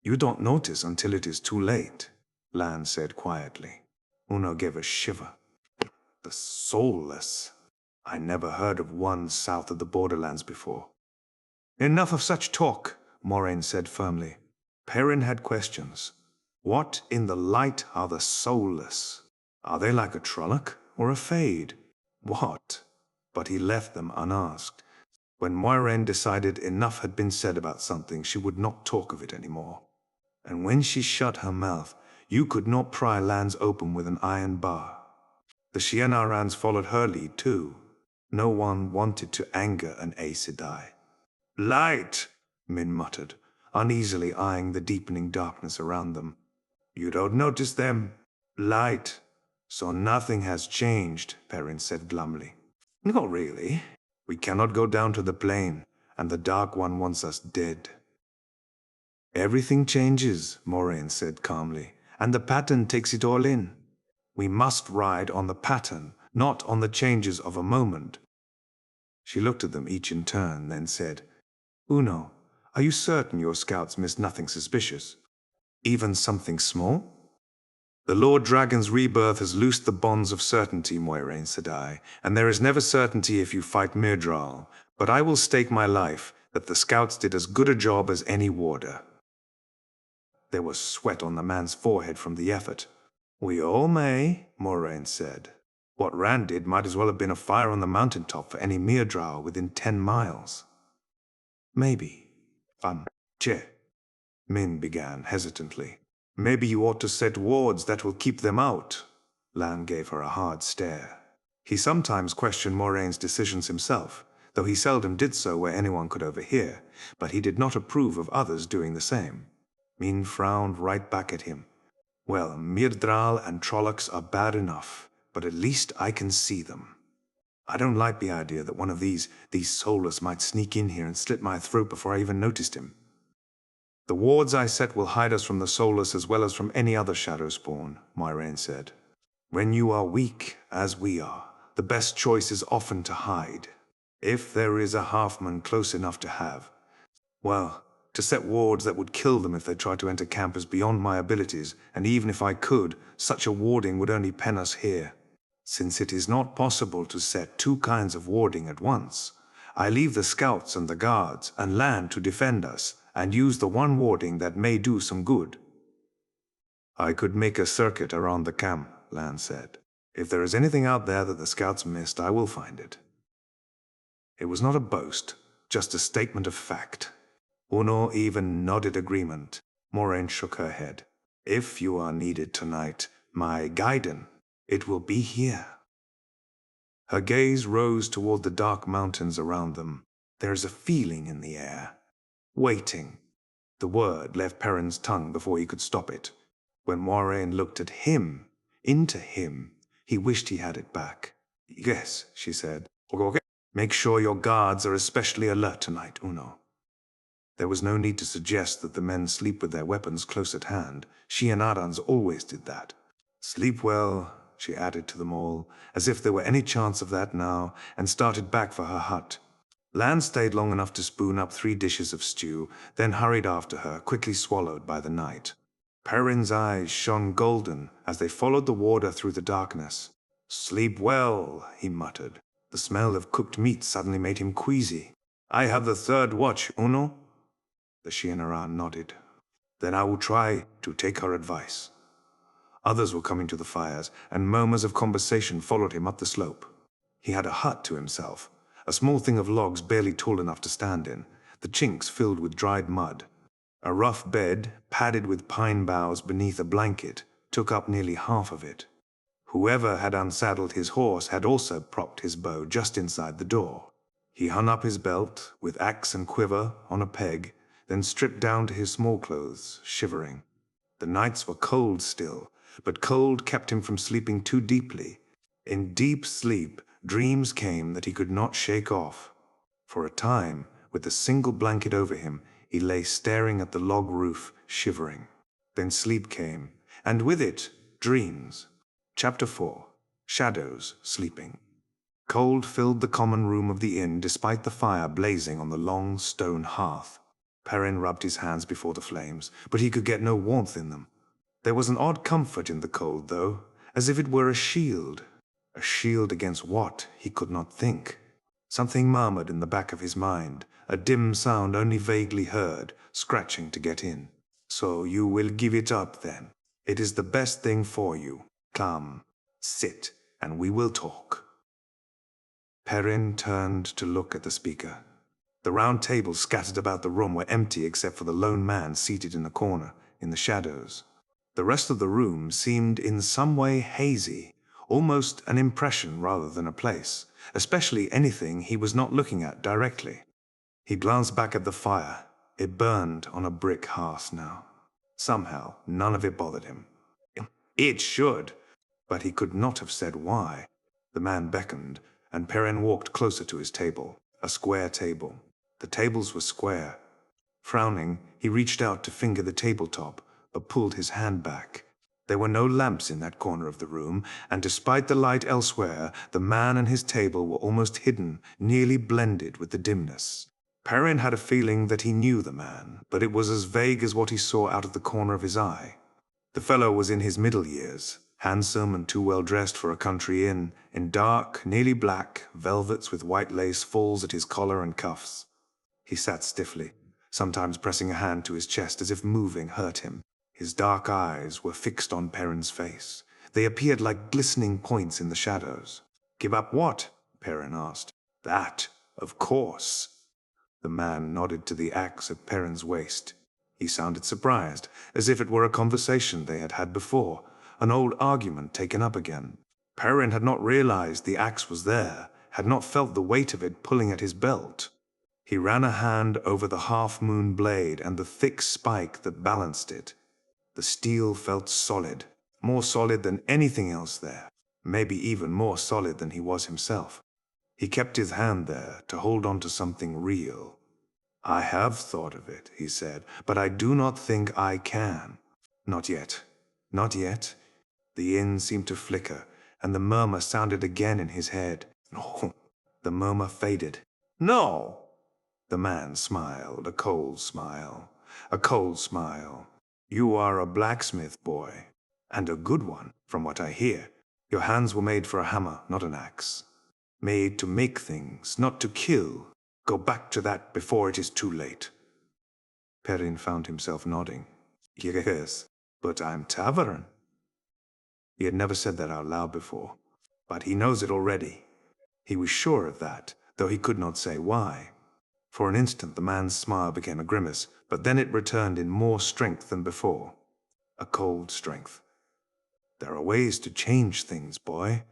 You don't notice until it is too late, Lan said quietly. Uno gave a shiver. The soulless. I never heard of one south of the borderlands before. Enough of such talk, Moraine said firmly. Perrin had questions. What in the light are the soulless? Are they like a Trolloc or a Fade? What? But he left them unasked. When Moiraine decided enough had been said about something, she would not talk of it anymore. And when she shut her mouth, you could not pry lands open with an iron bar. The Shienarans followed her lead too. No one wanted to anger an Aes Sedai. Light, Min muttered, uneasily eyeing the deepening darkness around them. You don't notice them? Light. So nothing has changed, Perrin said glumly. Not really. We cannot go down to the plain, and the Dark One wants us dead. Everything changes, Moraine said calmly, and the pattern takes it all in. We must ride on the pattern, not on the changes of a moment. She looked at them each in turn, then said, Uno, are you certain your scouts missed nothing suspicious? Even something small? The Lord Dragon's rebirth has loosed the bonds of certainty, Moiraine said I, and there is never certainty if you fight Myrddraal, but I will stake my life that the scouts did as good a job as any warder. There was sweat on the man's forehead from the effort. We all may, Moraine said. What Rand did might as well have been a fire on the mountaintop for any Myrddraal within 10 miles. Maybe. Che. Min began hesitantly. Maybe you ought to set wards that will keep them out. Lan gave her a hard stare. He sometimes questioned Moraine's decisions himself, though he seldom did so where anyone could overhear, but he did not approve of others doing the same. Min frowned right back at him. Well, Myrddraal and Trollocs are bad enough, but at least I can see them. I don't like the idea that one of these soulless might sneak in here and slit my throat before I even noticed him. The wards I set will hide us from the soulless as well as from any other shadow spawn, Moiraine said. When you are weak, as we are, the best choice is often to hide. If there is a halfman close enough to have, well, to set wards that would kill them if they tried to enter camp is beyond my abilities, and even if I could, such a warding would only pen us here. Since it is not possible to set two kinds of warding at once, I leave the scouts and the guards and Lan to defend us, and use the one warding that may do some good. I could make a circuit around the camp, Lan said. If there is anything out there that the scouts missed, I will find it. It was not a boast, just a statement of fact. Uno even nodded agreement. Moraine shook her head. If you are needed tonight, my guidon, it will be here. Her gaze rose toward the dark mountains around them. There is a feeling in the air. Waiting. The word left Perrin's tongue before he could stop it. When Moraine looked at him, into him, he wished he had it back. Yes, she said. Okay. Make sure your guards are especially alert tonight, Uno. There was no need to suggest that the men sleep with their weapons close at hand. Shienarans always did that. Sleep well, she added to them all, as if there were any chance of that now, and started back for her hut. Lan stayed long enough to spoon up 3 dishes of stew, then hurried after her, quickly swallowed by the night. Perrin's eyes shone golden as they followed the warder through the darkness. Sleep well, he muttered. The smell of cooked meat suddenly made him queasy. I have the 3rd watch, Uno? The Shienaran nodded. Then I will try to take her advice. Others were coming to the fires, and murmurs of conversation followed him up the slope. He had a hut to himself, a small thing of logs barely tall enough to stand in, the chinks filled with dried mud. A rough bed, padded with pine boughs beneath a blanket, took up nearly half of it. Whoever had unsaddled his horse had also propped his bow just inside the door. He hung up his belt, with axe and quiver, on a peg, then stripped down to his small clothes, shivering. The nights were cold still, but cold kept him from sleeping too deeply. In deep sleep, dreams came that he could not shake off. For a time, with a single blanket over him, he lay staring at the log roof, shivering. Then sleep came, and with it, dreams. Chapter 4. Shadows Sleeping. Cold filled the common room of the inn despite the fire blazing on the long stone hearth. Perrin rubbed his hands before the flames, but he could get no warmth in them. There was an odd comfort in the cold, though, as if it were a shield. A shield against what, he could not think. Something murmured in the back of his mind, a dim sound only vaguely heard, scratching to get in. So you will give it up, then. It is the best thing for you. Come, sit, and we will talk. Perrin turned to look at the speaker. The round tables scattered about the room were empty except for the lone man seated in a corner, in the shadows. The rest of the room seemed in some way hazy, almost an impression rather than a place, especially anything he was not looking at directly. He glanced back at the fire. It burned on a brick hearth now. Somehow, none of it bothered him. It should, but he could not have said why. The man beckoned, and Perrin walked closer to his table, a square table. The tables were square. Frowning, he reached out to finger the tabletop, but pulled his hand back. There were no lamps in that corner of the room, and despite the light elsewhere, the man and his table were almost hidden, nearly blended with the dimness. Perrin had a feeling that he knew the man, but it was as vague as what he saw out of the corner of his eye. The fellow was in his middle years, handsome and too well dressed for a country inn, in dark, nearly black, velvets with white lace falls at his collar and cuffs. He sat stiffly, sometimes pressing a hand to his chest as if moving hurt him. His dark eyes were fixed on Perrin's face. They appeared like glistening points in the shadows. "Give up what?" Perrin asked. "That, of course." The man nodded to the axe at Perrin's waist. He sounded surprised, as if it were a conversation they had had before, an old argument taken up again. Perrin had not realized the axe was there, had not felt the weight of it pulling at his belt. He ran a hand over the half-moon blade and the thick spike that balanced it. The steel felt solid, more solid than anything else there, maybe even more solid than he was himself. He kept his hand there to hold on to something real. "I have thought of it," he said, "but I do not think I can. Not yet. Not yet." The inn seemed to flicker, and the murmur sounded again in his head. No. The murmur faded. "No!" The man smiled, a cold smile. A cold smile. "You are a blacksmith, boy, and a good one, from what I hear. Your hands were made for a hammer, not an axe. Made to make things, not to kill. Go back to that before it is too late." Perrin found himself nodding. "Yes, but I'm Tavern." He had never said that out loud before, but he knows it already. He was sure of that, though he could not say why. For an instant the man's smile became a grimace, but then it returned in more strength than before. A cold strength. "There are ways to change things, boy.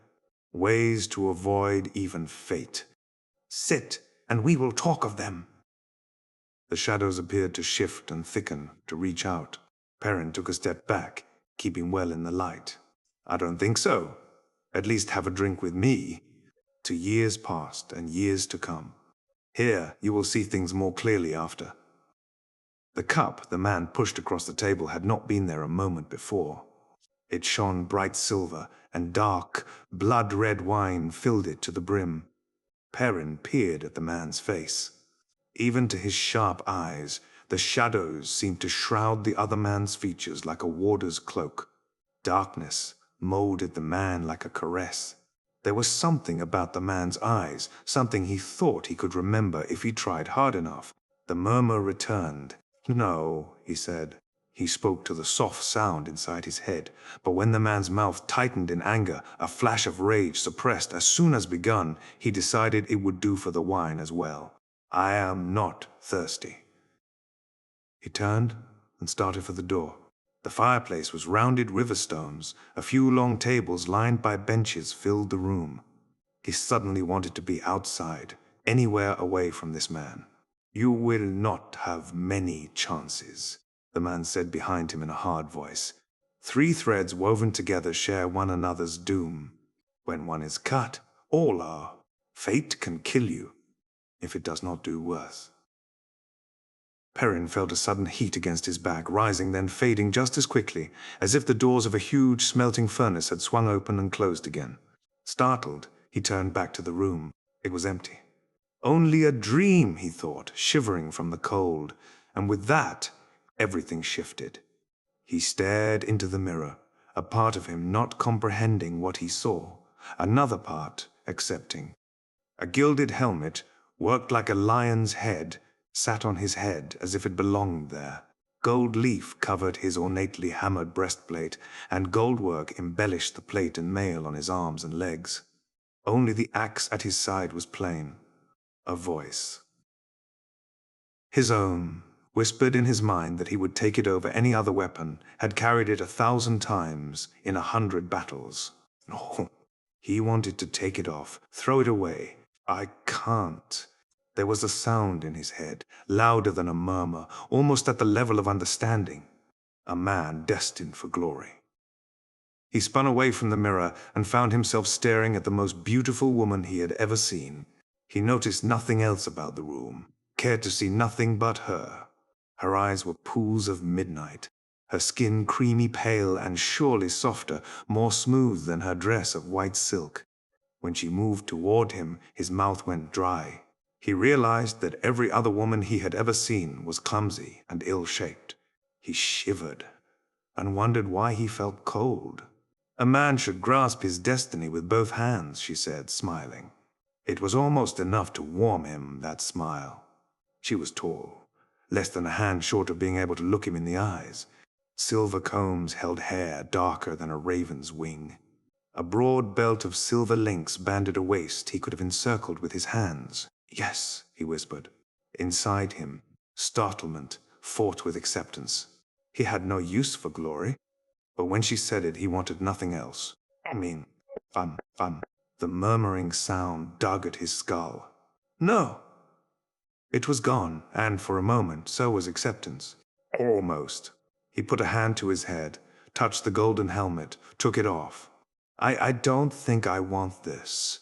Ways to avoid even fate. Sit, and we will talk of them." The shadows appeared to shift and thicken, to reach out. Perrin took a step back, keeping well in the light. "I don't think so. At least have a drink with me." To years past and years to come. Here you will see things more clearly after. The cup the man pushed across the table had not been there a moment before. It shone bright silver, and dark, blood-red wine filled it to the brim. Perrin peered at the man's face. Even to his sharp eyes, the shadows seemed to shroud the other man's features like a warder's cloak. Darkness molded the man like a caress. There was something about the man's eyes, something he thought he could remember if he tried hard enough. The murmur returned. "No," he said. He spoke to the soft sound inside his head, but when the man's mouth tightened in anger, a flash of rage suppressed as soon as begun, he decided it would do for the wine as well. "I am not thirsty." He turned and started for the door. The fireplace was rounded river stones. A few long tables lined by benches filled the room. He suddenly wanted to be outside, anywhere away from this man. "You will not have many chances," the man said behind him in a hard voice. "Three threads woven together share one another's doom. When one is cut, all are. Fate can kill you, if it does not do worse." Perrin felt a sudden heat against his back, rising then fading just as quickly, as if the doors of a huge smelting furnace had swung open and closed again. Startled, he turned back to the room. It was empty. Only a dream, he thought, shivering from the cold. and with that, everything shifted. He stared into the mirror, a part of him not comprehending what he saw, another part accepting. A gilded helmet, worked like a lion's head, sat on his head as if it belonged there. Gold leaf covered his ornately hammered breastplate, and goldwork embellished the plate and mail on his arms and legs. Only the axe at his side was plain. A voice. His own, whispered in his mind that he would take it over any other weapon, had carried it 1,000 times in 100 battles. No, he wanted to take it off, throw it away. I can't. There was a sound in his head, louder than a murmur, almost at the level of understanding. A man destined for glory. He spun away from the mirror and found himself staring at the most beautiful woman he had ever seen. He noticed nothing else about the room, cared to see nothing but her. Her eyes were pools of midnight, her skin creamy pale and surely softer, more smooth than her dress of white silk. When she moved toward him, his mouth went dry. He realized that every other woman he had ever seen was clumsy and ill-shaped. He shivered and wondered why he felt cold. A man should grasp his destiny with both hands, she said, smiling. It was almost enough to warm him, that smile. She was tall, less than a hand short of being able to look him in the eyes. Silver combs held hair darker than a raven's wing. A broad belt of silver links banded a waist he could have encircled with his hands. Yes, he whispered. Inside him, startlement fought with acceptance. He had no use for glory. But when she said it, he wanted nothing else. Fun. The murmuring sound dug at his skull. No. It was gone, and for a moment, so was acceptance. Almost. He put a hand to his head, touched the golden helmet, took it off. I don't think I want this.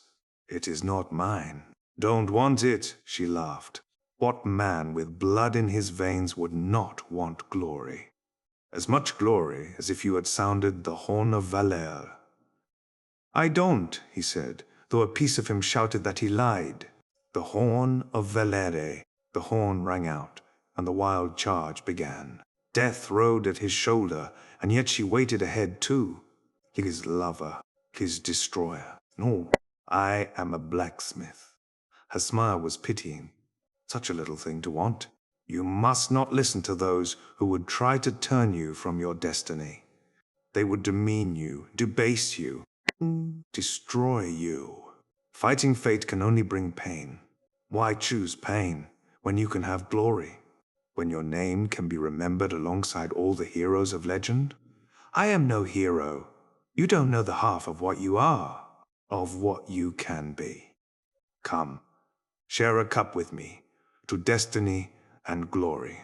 It is not mine. Don't want it, she laughed. What man with blood in his veins would not want glory? As much glory as if you had sounded the horn of Valere. I don't, he said, though a piece of him shouted that he lied. The horn of Valere. The horn rang out, and the wild charge began. Death rode at his shoulder, and yet she waited ahead too. His lover, his destroyer. No, I am a blacksmith. Her smile was pitying. Such a little thing to want. You must not listen to those who would try to turn you from your destiny. They would demean you, debase you, destroy you. Fighting fate can only bring pain. Why choose pain when you can have glory? When your name can be remembered alongside all the heroes of legend? I am no hero. You don't know the half of what you are, of what you can be. Come, share a cup with me, to destiny and glory.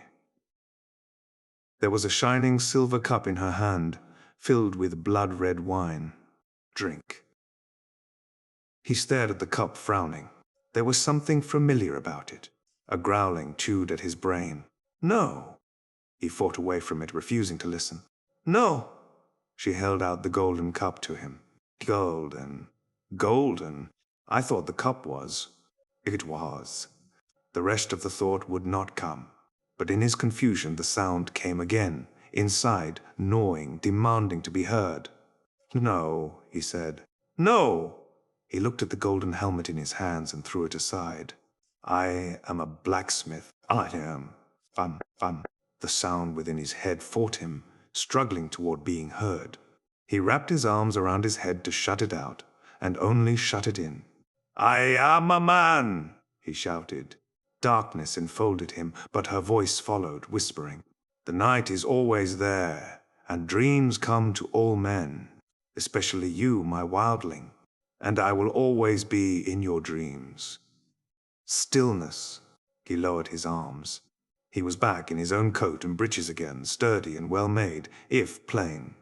There was a shining silver cup in her hand, filled with blood-red wine. Drink. He stared at the cup, frowning. There was something familiar about it. A growling chewed at his brain. No. He fought away from it, refusing to listen. No. She held out the golden cup to him. Golden. Golden. I thought the cup was. It was. The rest of the thought would not come. But in his confusion the sound came again, inside, gnawing, demanding to be heard. No, he said. No! He looked at the golden helmet in his hands and threw it aside. I am a blacksmith. I am. Fun. The sound within his head fought him, struggling toward being heard. He wrapped his arms around his head to shut it out, and only shut it in. I am a man, he shouted. Darkness enfolded him, but her voice followed, whispering. The night is always there, and dreams come to all men, especially you, my wildling, and I will always be in your dreams. Stillness. He lowered his arms. He was back in his own coat and breeches again, sturdy and well-made, if plain.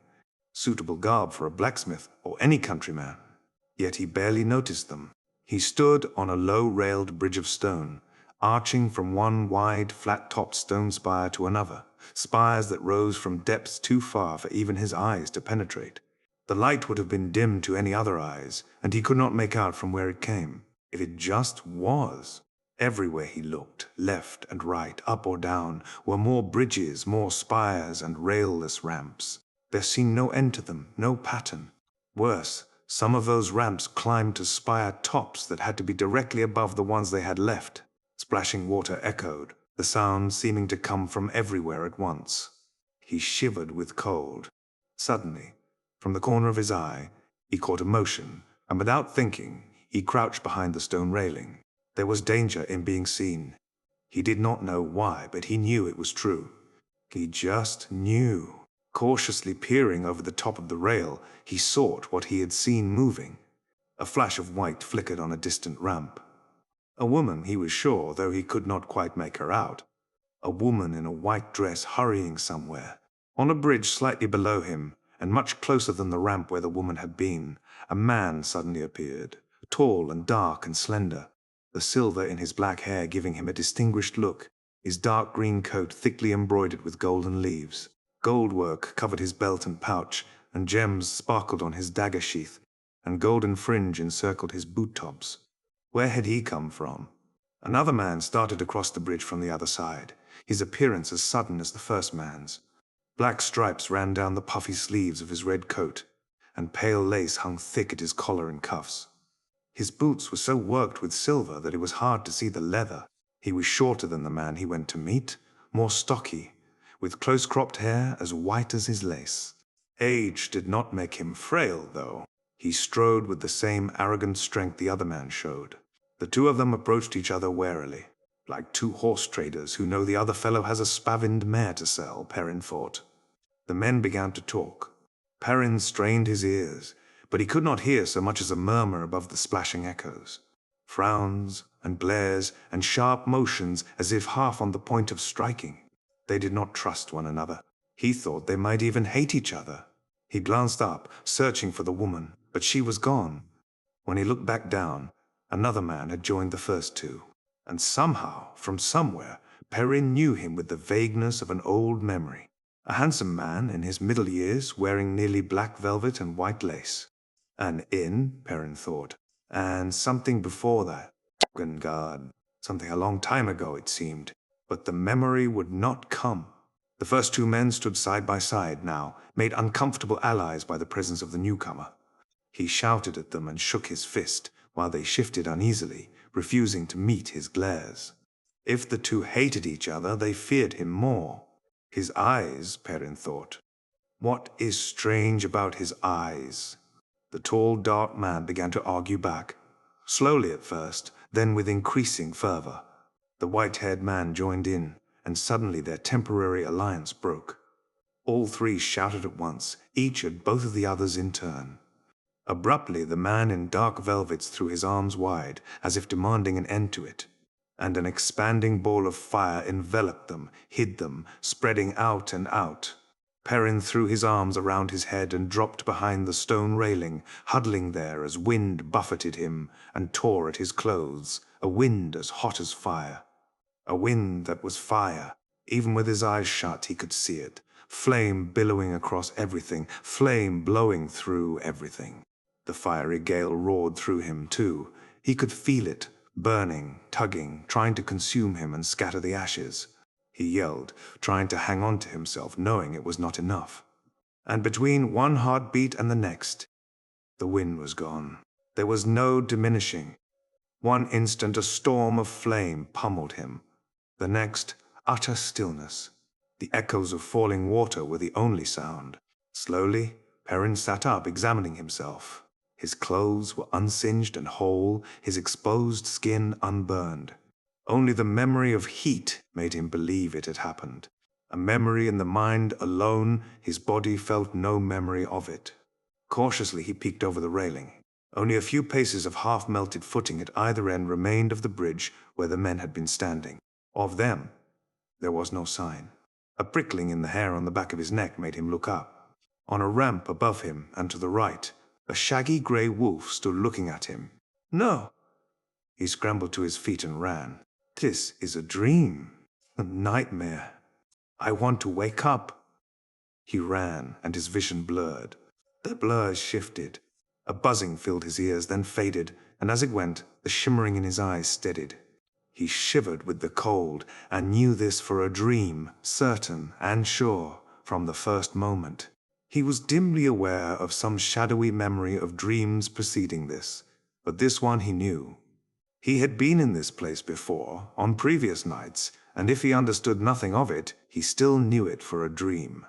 Suitable garb for a blacksmith or any countryman. Yet he barely noticed them. He stood on a low-railed bridge of stone, arching from one wide, flat-topped stone spire to another, spires that rose from depths too far for even his eyes to penetrate. The light would have been dim to any other eyes, and he could not make out from where it came. If it just was. Everywhere he looked, left and right, up or down, were more bridges, more spires, and railless ramps. There seemed no end to them, no pattern. Worse, some of those ramps climbed to spire tops that had to be directly above the ones they had left. Splashing water echoed, the sound seeming to come from everywhere at once. He shivered with cold. Suddenly, from the corner of his eye, he caught a motion, and without thinking, he crouched behind the stone railing. There was danger in being seen. He did not know why, but he knew it was true. He just knew. Cautiously peering over the top of the rail, he sought what he had seen moving. A flash of white flickered on a distant ramp. A woman, he was sure, though he could not quite make her out. A woman in a white dress hurrying somewhere. On a bridge slightly below him, and much closer than the ramp where the woman had been, a man suddenly appeared, tall and dark and slender, the silver in his black hair giving him a distinguished look, his dark green coat thickly embroidered with golden leaves. Gold work covered his belt and pouch, and gems sparkled on his dagger sheath, and golden fringe encircled his boot tops. Where had he come from? Another man started across the bridge from the other side, his appearance as sudden as the first man's. Black stripes ran down the puffy sleeves of his red coat, and pale lace hung thick at his collar and cuffs. His boots were so worked with silver that it was hard to see the leather. He was shorter than the man he went to meet, more stocky, with close-cropped hair as white as his lace. Age did not make him frail, though. He strode with the same arrogant strength the other man showed. The two of them approached each other warily, like two horse traders who know the other fellow has a spavined mare to sell, Perrin thought. The men began to talk. Perrin strained his ears, but he could not hear so much as a murmur above the splashing echoes. Frowns and glares and sharp motions as if half on the point of striking. They did not trust one another. He thought they might even hate each other. He glanced up, searching for the woman, but she was gone. When he looked back down, another man had joined the first two. And somehow, from somewhere, Perrin knew him with the vagueness of an old memory. A handsome man in his middle years, wearing nearly black velvet and white lace. An inn, Perrin thought, and something before that. God, something a long time ago, it seemed. But the memory would not come. The first two men stood side by side now, made uncomfortable allies by the presence of the newcomer. He shouted at them and shook his fist, while they shifted uneasily, refusing to meet his glares. If the two hated each other, they feared him more. His eyes, Perrin thought. What is strange about his eyes? The tall, dark man began to argue back, slowly at first, then with increasing fervor. The white-haired man joined in, and suddenly their temporary alliance broke. All three shouted at once, each at both of the others in turn. Abruptly, the man in dark velvets threw his arms wide, as if demanding an end to it, and an expanding ball of fire enveloped them, hid them, spreading out and out. Perrin threw his arms around his head and dropped behind the stone railing, huddling there as wind buffeted him and tore at his clothes, a wind as hot as fire. A wind that was fire. Even with his eyes shut, he could see it. Flame billowing across everything, flame blowing through everything. The fiery gale roared through him, too. He could feel it, burning, tugging, trying to consume him and scatter the ashes. He yelled, trying to hang on to himself, knowing it was not enough. And between one heartbeat and the next, the wind was gone. There was no diminishing. One instant, a storm of flame pummeled him. The next, utter stillness. The echoes of falling water were the only sound. Slowly, Perrin sat up, examining himself. His clothes were unsinged and whole, his exposed skin unburned. Only the memory of heat made him believe it had happened. A memory in the mind alone, his body felt no memory of it. Cautiously he peeked over the railing. Only a few paces of half-melted footing at either end remained of the bridge where the men had been standing. Of them, there was no sign. A prickling in the hair on the back of his neck made him look up. On a ramp above him and to the right, a shaggy grey wolf stood looking at him. No! He scrambled to his feet and ran. This is a dream, a nightmare. I want to wake up. He ran, and his vision blurred. The blur shifted. A buzzing filled his ears, then faded, and as it went, the shimmering in his eyes steadied. He shivered with the cold, and knew this for a dream, certain and sure, from the first moment. He was dimly aware of some shadowy memory of dreams preceding this, but this one he knew. He had been in this place before, on previous nights, and if he understood nothing of it, he still knew it for a dream.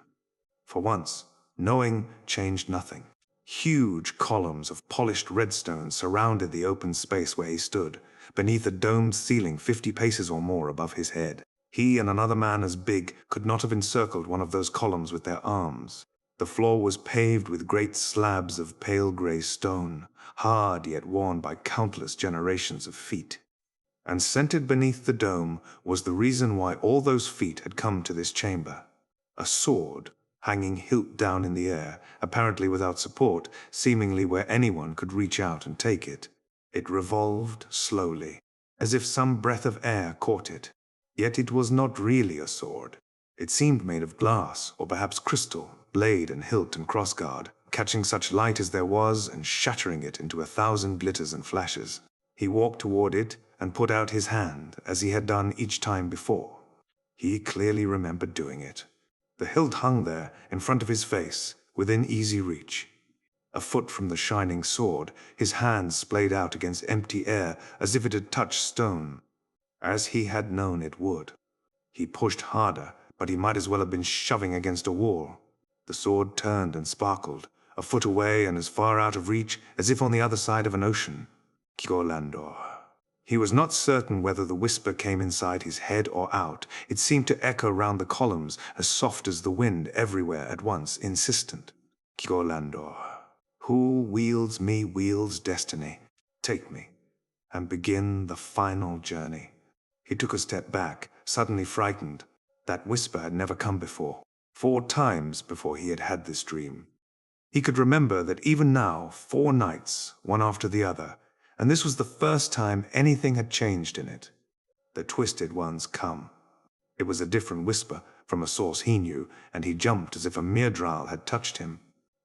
For once, knowing changed nothing. Huge columns of polished redstone surrounded the open space where he stood, beneath a domed ceiling 50 paces or more above his head. He and another man as big could not have encircled one of those columns with their arms. The floor was paved with great slabs of pale grey stone, hard yet worn by countless generations of feet. And scented beneath the dome was the reason why all those feet had come to this chamber. A sword, hanging hilt down in the air, apparently without support, seemingly where anyone could reach out and take it. It revolved slowly, as if some breath of air caught it. Yet it was not really a sword. It seemed made of glass, or perhaps crystal, blade and hilt and crossguard, catching such light as there was and shattering it into 1,000 glitters and flashes. He walked toward it and put out his hand, as he had done each time before. He clearly remembered doing it. The hilt hung there, in front of his face, within easy reach. A foot from the shining sword, his hand splayed out against empty air as if it had touched stone, as he had known it would. He pushed harder, but he might as well have been shoving against a wall. The sword turned and sparkled, a foot away and as far out of reach as if on the other side of an ocean. Callandor. He was not certain whether the whisper came inside his head or out. It seemed to echo round the columns, as soft as the wind, everywhere at once, insistent. Callandor. Who wields me wields destiny. Take me, and begin the final journey. He took a step back, suddenly frightened. That whisper had never come before. 4 times before he had had this dream. He could remember that even now, 4 nights, one after the other, and this was the first time anything had changed in it. The twisted ones come. It was a different whisper, from a source he knew, and he jumped as if a Myrdral had touched him.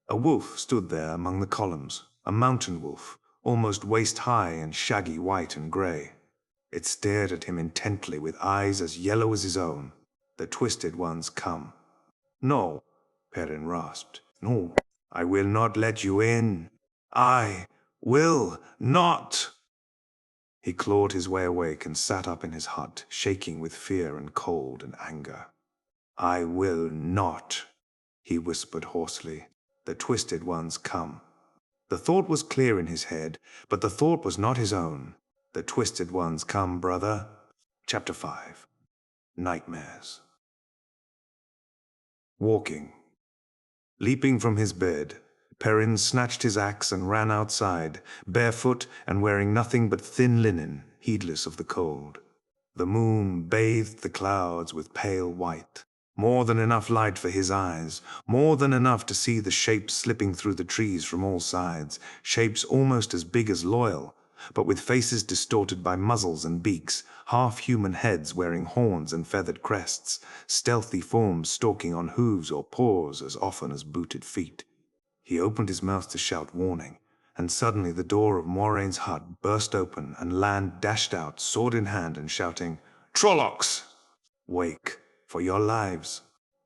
A wolf stood there among the columns, a mountain wolf, almost waist-high and shaggy white and grey. It stared at him intently with eyes as yellow as his own. The twisted ones come. "No," Perrin rasped. "No, I will not let you in. I will not." He clawed his way awake and sat up in his hut, shaking with fear and cold and anger. "I will not," he whispered hoarsely. "The twisted ones come." The thought was clear in his head, but the thought was not his own. The twisted ones come, brother. Chapter 5. Nightmares. Walking. Leaping from his bed, Perrin snatched his axe and ran outside, barefoot and wearing nothing but thin linen, heedless of the cold. The moon bathed the clouds with pale white. More than enough light for his eyes, more than enough to see the shapes slipping through the trees from all sides, shapes almost as big as Loyal, but with faces distorted by muzzles and beaks, half-human heads wearing horns and feathered crests, stealthy forms stalking on hooves or paws as often as booted feet. He opened his mouth to shout warning, and suddenly the door of Moraine's hut burst open and Lan dashed out, sword in hand, and shouting, "Trollocs! Wake, for your lives!"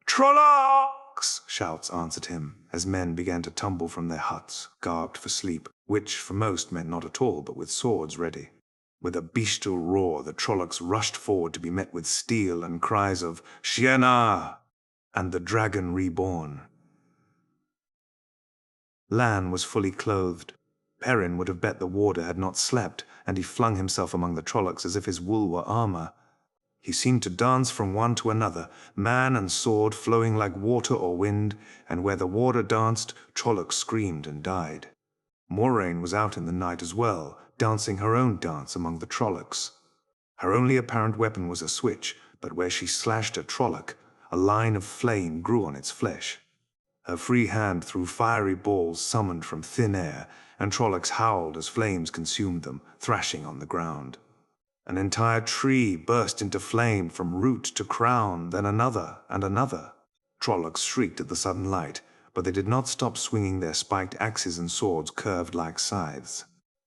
"Trollocs!" shouts answered him, as men began to tumble from their huts, garbed for sleep, which for most meant not at all, but with swords ready. With a bestial roar, the Trollocs rushed forward to be met with steel and cries of "Shiena!" and the Dragon Reborn. Lan was fully clothed. Perrin would have bet the warder had not slept, and he flung himself among the Trollocs as if his wool were armor. He seemed to dance from one to another, man and sword flowing like water or wind, and where the warder danced, Trollocs screamed and died. Moraine was out in the night as well, dancing her own dance among the Trollocs. Her only apparent weapon was a switch, but where she slashed a Trolloc, a line of flame grew on its flesh. Her free hand threw fiery balls summoned from thin air, and Trollocs howled as flames consumed them, thrashing on the ground. An entire tree burst into flame from root to crown, then another and another. Trollocs shrieked at the sudden light, but they did not stop swinging their spiked axes and swords curved like scythes.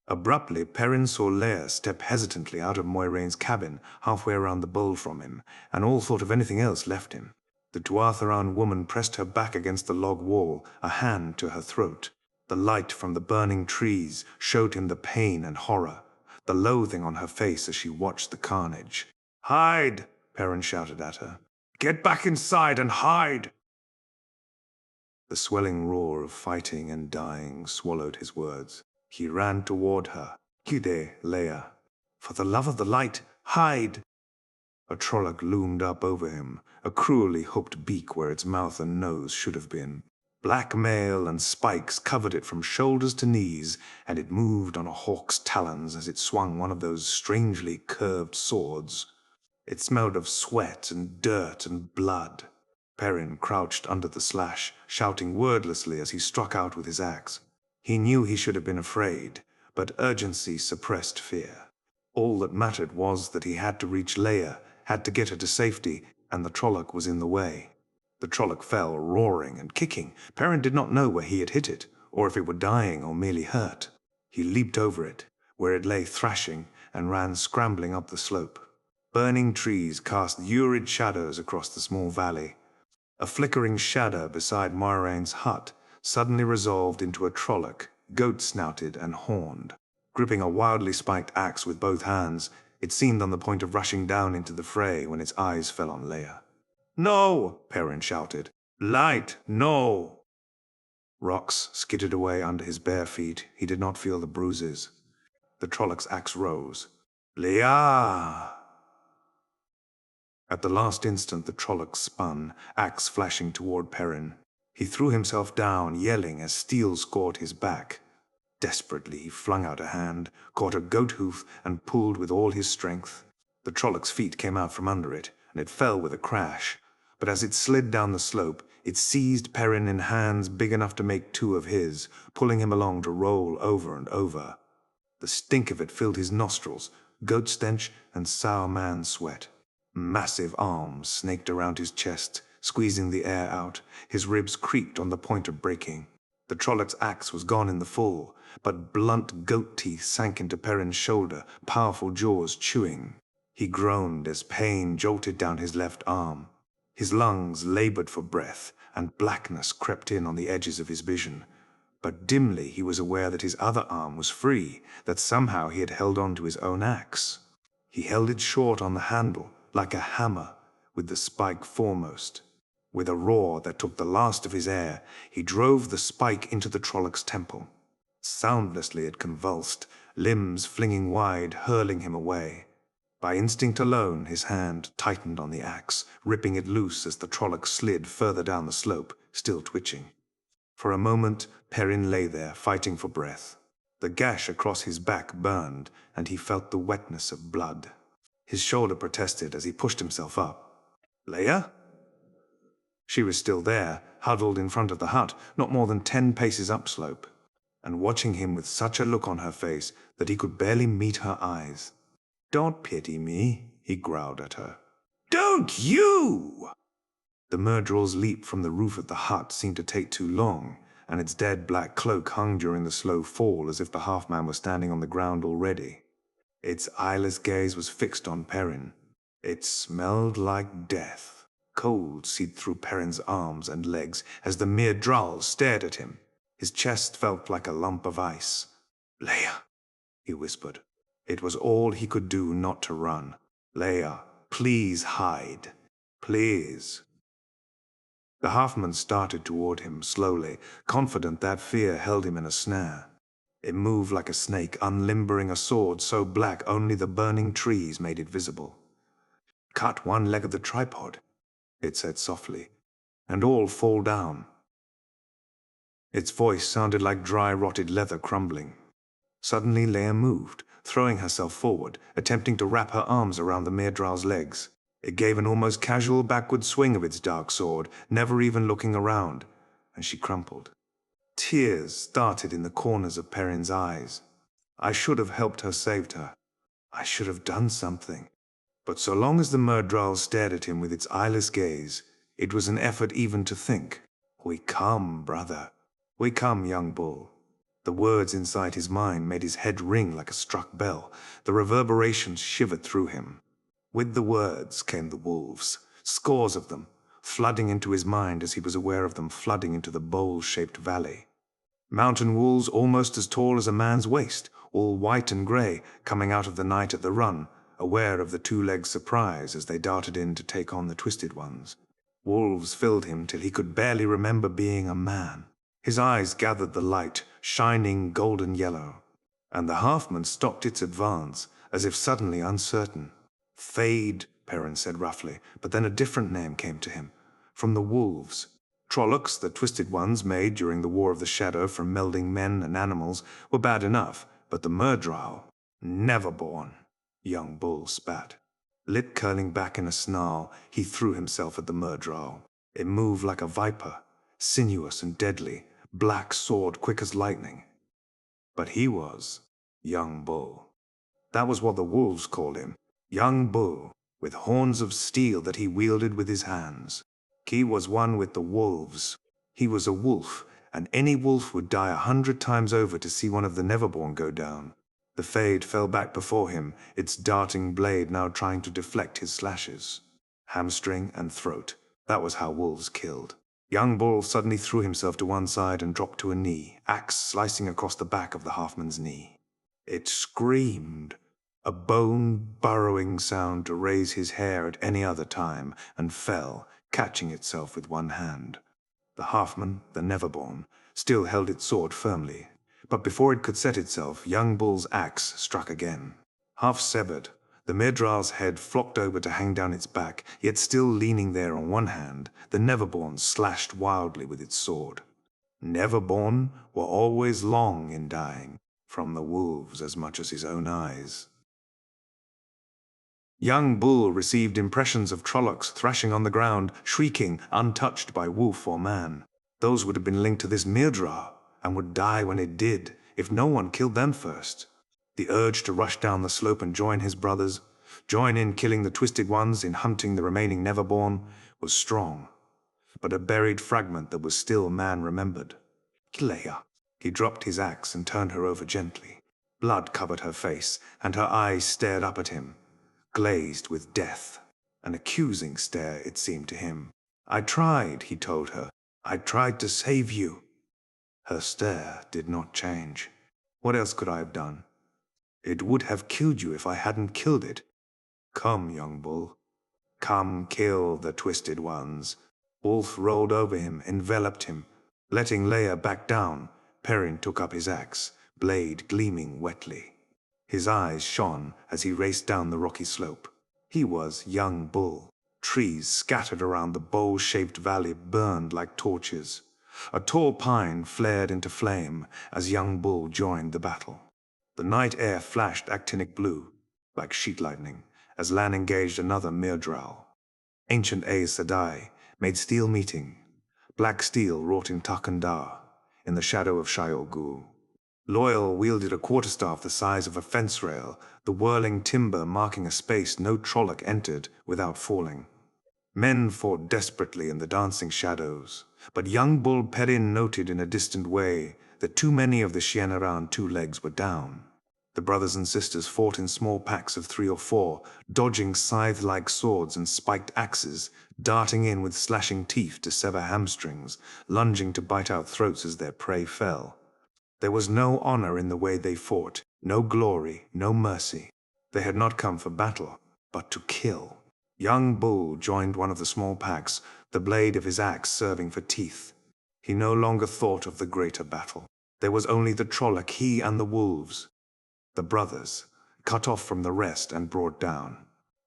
Abruptly, Perrin saw Leia step hesitantly out of Moiraine's cabin, halfway around the bowl from him, and all thought of anything else left him. The Tuatharan woman pressed her back against the log wall, a hand to her throat. The light from the burning trees showed him the pain and horror, the loathing on her face as she watched the carnage. "Hide!" Perrin shouted at her. "Get back inside and hide!" The swelling roar of fighting and dying swallowed his words. He ran toward her. "Kide, Leia. For the love of the light, hide!" A Trolloc loomed up over him, a cruelly hooked beak where its mouth and nose should have been. Black mail and spikes covered it from shoulders to knees, and it moved on a hawk's talons as it swung one of those strangely curved swords. It smelled of sweat and dirt and blood. Perrin crouched under the slash, shouting wordlessly as he struck out with his axe. He knew he should have been afraid, but urgency suppressed fear. All that mattered was that he had to reach Leia, had to get her to safety, and the Trolloc was in the way. The Trolloc fell, roaring and kicking. Perrin did not know where he had hit it, or if it were dying or merely hurt. He leaped over it, where it lay thrashing, and ran scrambling up the slope. Burning trees cast lurid shadows across the small valley. A flickering shadow beside Moiraine's hut suddenly resolved into a Trolloc, goat-snouted and horned. Gripping a wildly spiked axe with both hands, it seemed on the point of rushing down into the fray when its eyes fell on Leia. "No!" Perrin shouted. "Light, no!" Rocks skidded away under his bare feet. He did not feel the bruises. The Trolloc's axe rose. "Leia!" At the last instant the Trolloc spun, axe flashing toward Perrin. He threw himself down, yelling as steel scored his back. Desperately he flung out a hand, caught a goat hoof, and pulled with all his strength. The Trolloc's feet came out from under it, and it fell with a crash. But as it slid down the slope, it seized Perrin in hands big enough to make two of his, pulling him along to roll over and over. The stink of it filled his nostrils, goat stench and sour man sweat. Massive arms snaked around his chest, squeezing the air out. His ribs creaked on the point of breaking. The Trolloc's axe was gone in the full, but blunt goat teeth sank into Perrin's shoulder, powerful jaws chewing. He groaned as pain jolted down his left arm. His lungs labored for breath, and blackness crept in on the edges of his vision. But dimly he was aware that his other arm was free, that somehow he had held on to his own axe. He held it short on the handle, like a hammer, with the spike foremost. With a roar that took the last of his air, he drove the spike into the Trolloc's temple. Soundlessly it convulsed, limbs flinging wide, hurling him away. By instinct alone, his hand tightened on the axe, ripping it loose as the Trolloc slid further down the slope, still twitching. For a moment, Perrin lay there, fighting for breath. The gash across his back burned, and he felt the wetness of blood. His shoulder protested as he pushed himself up. "Leia?" She was still there, huddled in front of the hut, not more than 10 paces upslope, and watching him with such a look on her face that he could barely meet her eyes. "Don't pity me," he growled at her. "Don't you!" The Myrddraal's leap from the roof of the hut seemed to take too long, and its dead black cloak hung during the slow fall as if the half-man was standing on the ground already. Its eyeless gaze was fixed on Perrin. It smelled like death. Cold seeped through Perrin's arms and legs as the Myrddraal stared at him. His chest felt like a lump of ice. "Leia," he whispered. It was all he could do not to run. "Leia, please hide. Please." The halfman started toward him slowly, confident that fear held him in a snare. It moved like a snake, unlimbering a sword so black only the burning trees made it visible. "Cut one leg of the tripod," it said softly, "and all fall down." Its voice sounded like dry, rotted leather crumbling. Suddenly Leia moved, throwing herself forward, attempting to wrap her arms around the Myrddraal's legs. It gave an almost casual backward swing of its dark sword, never even looking around, and she crumpled. Tears started in the corners of Perrin's eyes. I should have helped her, saved her. I should have done something. But so long as the Myrddraal stared at him with its eyeless gaze, it was an effort even to think. "We come, brother. We come, young bull. The words inside his mind made his head ring like a struck bell. The reverberations shivered through him. With the words came the wolves, scores of them, flooding into his mind as he was aware of them flooding into the bowl-shaped valley. Mountain wolves almost as tall as a man's waist, all white and grey, coming out of the night at the run, aware of the two-legged surprise as they darted in to take on the twisted ones. Wolves filled him till he could barely remember being a man. His eyes gathered the light, shining golden yellow, and the halfman stopped its advance, as if suddenly uncertain. Fade, Perrin said roughly, but then a different name came to him. From the wolves. Trollocs, the twisted ones made during the War of the Shadow from melding men and animals, were bad enough, but the Myrddraal, never born. Young Bull spat. Lip curling back in a snarl, he threw himself at the Myrddraal. It moved like a viper, sinuous and deadly, black sword quick as lightning. But he was Young Bull. That was what the wolves called him, Young Bull, with horns of steel that he wielded with his hands. He was one with the wolves. He was a wolf, and any wolf would die 100 times over to see one of the Neverborn go down. The Fade fell back before him, its darting blade now trying to deflect his slashes. Hamstring and throat. That was how wolves killed. Young Bull suddenly threw himself to one side and dropped to a knee, axe slicing across the back of the halfman's knee. It screamed, a bone-burrowing sound to raise his hair at any other time, and fell, catching itself with one hand. The halfman, the Neverborn, still held its sword firmly, but before it could set itself, Young Bull's axe struck again. Half severed, the Myrddraal's head flopped over to hang down its back, yet still leaning there on one hand, the Neverborn slashed wildly with its sword. Neverborn were always long in dying, from the wolves as much as his own eyes. Young Bull received impressions of Trollocs thrashing on the ground, shrieking, untouched by wolf or man. Those would have been linked to this Myrddraal, and would die when it did, if no one killed them first. The urge to rush down the slope and join his brothers, join in killing the twisted ones in hunting the remaining Neverborn, was strong, but a buried fragment that was still man-remembered. Leia. He dropped his axe and turned her over gently. Blood covered her face, and her eyes stared up at him, glazed with death. An accusing stare, it seemed to him. "I tried," he told her. "I tried to save you." Her stare did not change. "What else could I have done?" "It would have killed you if I hadn't killed it. Come, Young Bull. Come kill the twisted ones." Wolf rolled over him, enveloped him. Letting Leia back down, Perrin took up his axe, blade gleaming wetly. His eyes shone as he raced down the rocky slope. He was Young Bull. Trees scattered around the bowl-shaped valley burned like torches. A tall pine flared into flame as Young Bull joined the battle. The night air flashed actinic blue, like sheet lightning, as Lan engaged another Myrddraal. Ancient Aes Sedai made steel meeting, black steel wrought in Callandor, in the shadow of Shaiol Ghul. Loyal wielded a quarterstaff the size of a fence rail, the whirling timber marking a space no Trolloc entered without falling. Men fought desperately in the dancing shadows, but Young Bull Perrin noted in a distant way that too many of the Shienaran two legs were down. The brothers and sisters fought in small packs of 3 or 4, dodging scythe-like swords and spiked axes, darting in with slashing teeth to sever hamstrings, lunging to bite out throats as their prey fell. There was no honor in the way they fought, no glory, no mercy. They had not come for battle, but to kill. Young Bull joined one of the small packs, the blade of his axe serving for teeth. He no longer thought of the greater battle. There was only the Trolloc, he and the wolves. The brothers, cut off from the rest and brought down.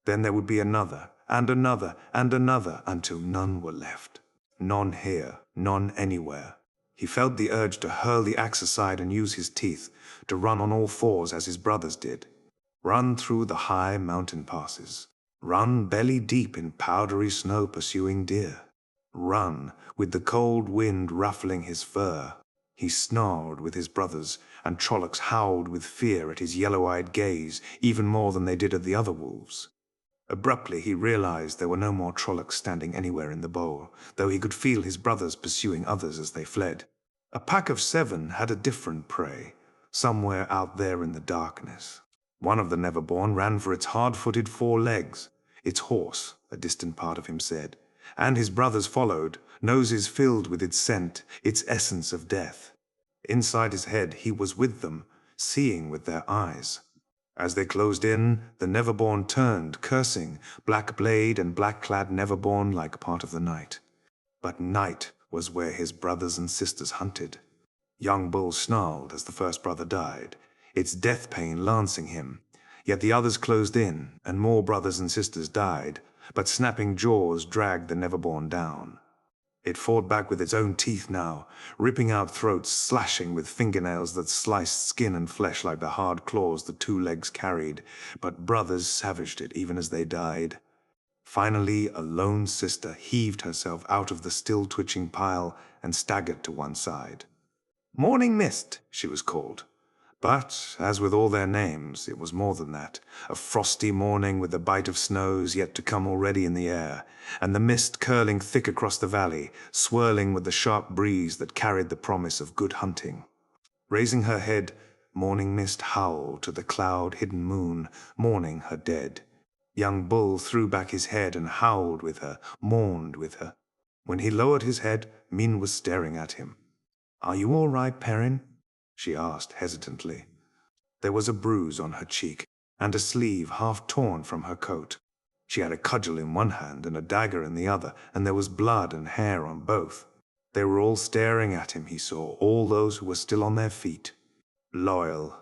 Then there would be another, and another, and another, until none were left. None here, none anywhere. He felt the urge to hurl the axe aside and use his teeth, to run on all fours as his brothers did. Run through the high mountain passes. Run belly deep in powdery snow pursuing deer. Run with the cold wind ruffling his fur. He snarled with his brothers, and Trollocs howled with fear at his yellow-eyed gaze, even more than they did at the other wolves. Abruptly he realized there were no more Trollocs standing anywhere in the bowl, though he could feel his brothers pursuing others as they fled. A pack of 7 had a different prey, somewhere out there in the darkness. One of the Neverborn ran for its hard-footed 4 legs. Its horse, a distant part of him said, and his brothers followed, noses filled with its scent, its essence of death. Inside his head he was with them, seeing with their eyes. As they closed in, the Neverborn turned, cursing, black blade and black-clad Neverborn like part of the night. But night was where his brothers and sisters hunted. Young Bull snarled as the first brother died, its death pain lancing him. Yet the others closed in, and more brothers and sisters died, but snapping jaws dragged the Neverborn down. It fought back with its own teeth now, ripping out throats, slashing with fingernails that sliced skin and flesh like the hard claws the 2 legs carried, but brothers savaged it even as they died. Finally, a lone sister heaved herself out of the still-twitching pile and staggered to one side. Morning Mist, she was called. But, as with all their names, it was more than that. A frosty morning with the bite of snows yet to come already in the air, and the mist curling thick across the valley, swirling with the sharp breeze that carried the promise of good hunting. Raising her head, Morning Mist howled to the cloud-hidden moon, mourning her dead. Young Bull threw back his head and howled with her, mourned with her. When he lowered his head, Min was staring at him. "Are you all right, Perrin?" she asked hesitantly. There was a bruise on her cheek, and a sleeve half torn from her coat. She had a cudgel in one hand and a dagger in the other, and there was blood and hair on both. They were all staring at him, he saw, all those who were still on their feet. Loyal,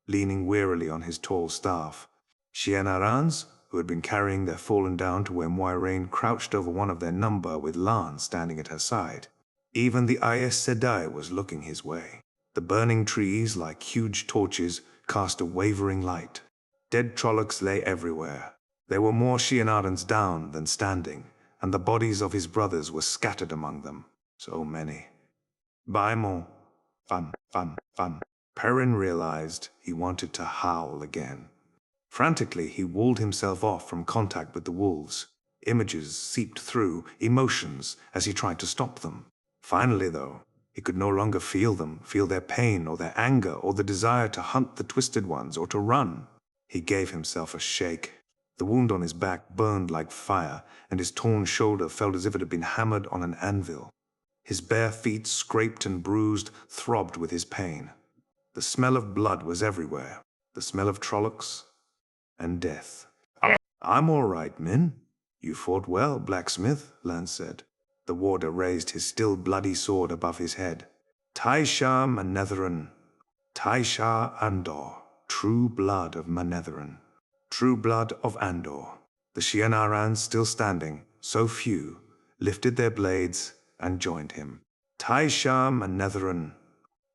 leaning wearily on his tall staff. Shienaran's, who had been carrying their fallen down to where Moiraine crouched over one of their number with Lan standing at her side. Even the Aes Sedai was looking his way. The burning trees, like huge torches, cast a wavering light. Dead Trollocs lay everywhere. There were more Shienarans down than standing, and the bodies of his brothers were scattered among them. So many. Baimon. Fun, fun, fun. Perrin realized he wanted to howl again. Frantically, he walled himself off from contact with the wolves. Images seeped through, emotions, as he tried to stop them. Finally, though, he could no longer feel them, feel their pain or their anger or the desire to hunt the twisted ones or to run. He gave himself a shake. The wound on his back burned like fire, and his torn shoulder felt as if it had been hammered on an anvil. His bare feet, scraped and bruised, throbbed with his pain. The smell of blood was everywhere, the smell of Trollocs and death. "I'm all right, Min. You fought well, blacksmith," Lan said. The warder raised his still bloody sword above his head. "Taisha Manetheren. Taisha Andor. True blood of Manetheren. True blood of Andor." The Shienarans, still standing, so few, lifted their blades and joined him. "Taisha Manetheren.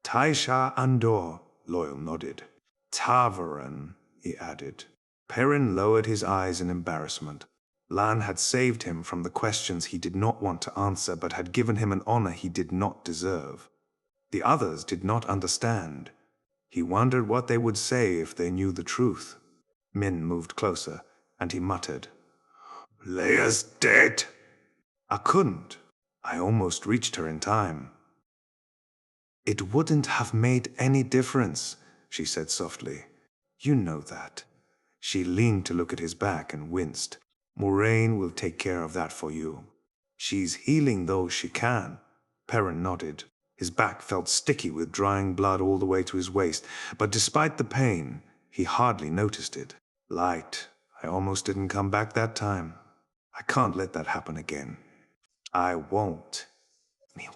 Taisha Andor," Loyal nodded. "Tavaran," he added. Perrin lowered his eyes in embarrassment. Lan had saved him from the questions he did not want to answer, but had given him an honor he did not deserve. The others did not understand. He wondered what they would say if they knew the truth. Min moved closer, and he muttered, "Leia's dead." "I couldn't. I almost reached her in time." "It wouldn't have made any difference," she said softly. "You know that." She leaned to look at his back and winced. "Moiraine will take care of that for you. She's healing those she can." Perrin nodded. His back felt sticky with drying blood all the way to his waist, but despite the pain, he hardly noticed it. "Light, I almost didn't come back that time. I can't let that happen again." "I won't."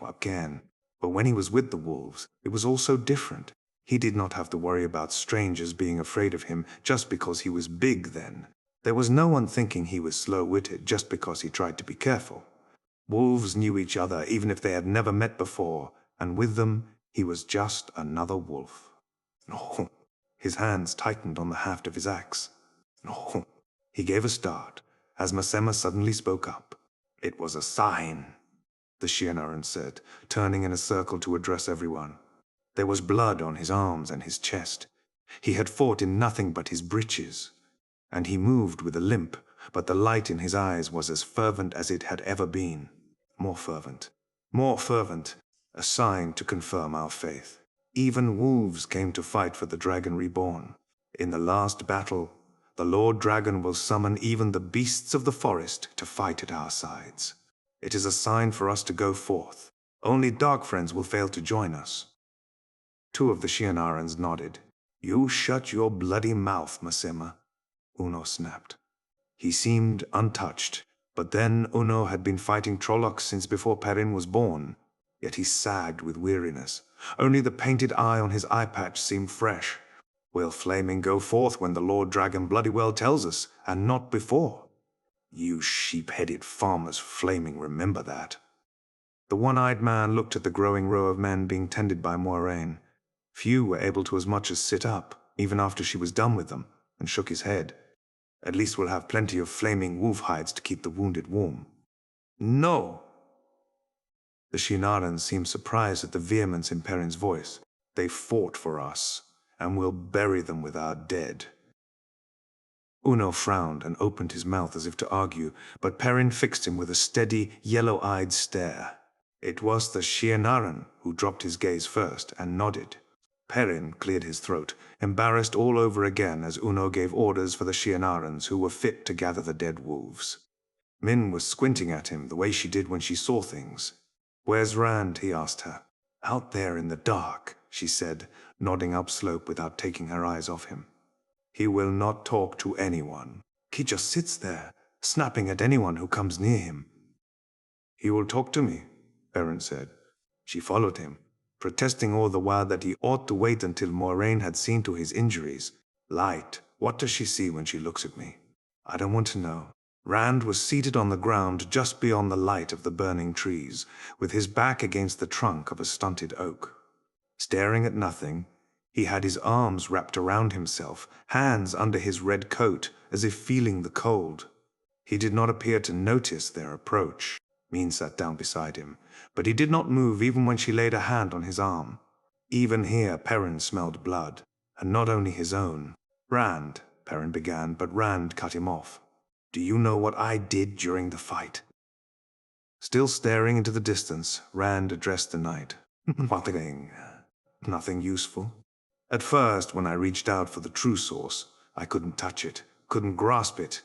Again. But when he was with the wolves, it was all so different. He did not have to worry about strangers being afraid of him just because he was big then. There was no one thinking he was slow-witted just because he tried to be careful. Wolves knew each other even if they had never met before, and with them, he was just another wolf. "No." His hands tightened on the haft of his axe. "No." He gave a start, as Masema suddenly spoke up. "It was a sign," the Shienaran said, turning in a circle to address everyone. There was blood on his arms and his chest. He had fought in nothing but his breeches, and he moved with a limp, but the light in his eyes was as fervent as it had ever been. More fervent. More fervent. a sign to confirm our faith. Even wolves came to fight for the Dragon Reborn. In the last battle, the Lord Dragon will summon even the beasts of the forest to fight at our sides. It is a sign for us to go forth. Only dark friends will fail to join us. Two of the Shianarans nodded. You shut your bloody mouth, Masema, Uno snapped. He seemed untouched, but then Uno had been fighting Trollocs since before Perrin was born, yet he sagged with weariness. Only the painted eye on his eye patch seemed fresh. Will flaming go forth when the Lord Dragon bloody well tells us, and not before? You sheep-headed farmers flaming remember that. The one-eyed man looked at the growing row of men being tended by Moiraine. Few were able to as much as sit up, even after she was done with them, and shook his head. At least we'll have plenty of flaming wolf hides to keep the wounded warm. No! The Shinarans seemed surprised at the vehemence in Perrin's voice. They fought for us, and we'll bury them with our dead. Uno frowned and opened his mouth as if to argue, but Perrin fixed him with a steady, yellow-eyed stare. It was the Shianaran who dropped his gaze first and nodded. Perrin cleared his throat, embarrassed all over again as Uno gave orders for the Shianarans who were fit to gather the dead wolves. Min was squinting at him the way she did when she saw things. "Where's Rand?" he asked her. "Out there in the dark," she said, nodding upslope without taking her eyes off him. "He will not talk to anyone. He just sits there, snapping at anyone who comes near him." "He will talk to me," Perrin said. She followed him, protesting all the while that he ought to wait until Moiraine had seen to his injuries. "Light. What does she see when she looks at me?" "I don't want to know." Rand was seated on the ground just beyond the light of the burning trees, with his back against the trunk of a stunted oak. Staring at nothing, he had his arms wrapped around himself, hands under his red coat, as if feeling the cold. He did not appear to notice their approach. Min sat down beside him, but he did not move even when she laid a hand on his arm. Even here Perrin smelled blood, and not only his own. "Rand," Perrin began, but Rand cut him off. "Do you know what I did during the fight?" Still staring into the distance, Rand addressed the night. Nothing useful. At first, when I reached out for the true source, I couldn't touch it, couldn't grasp it.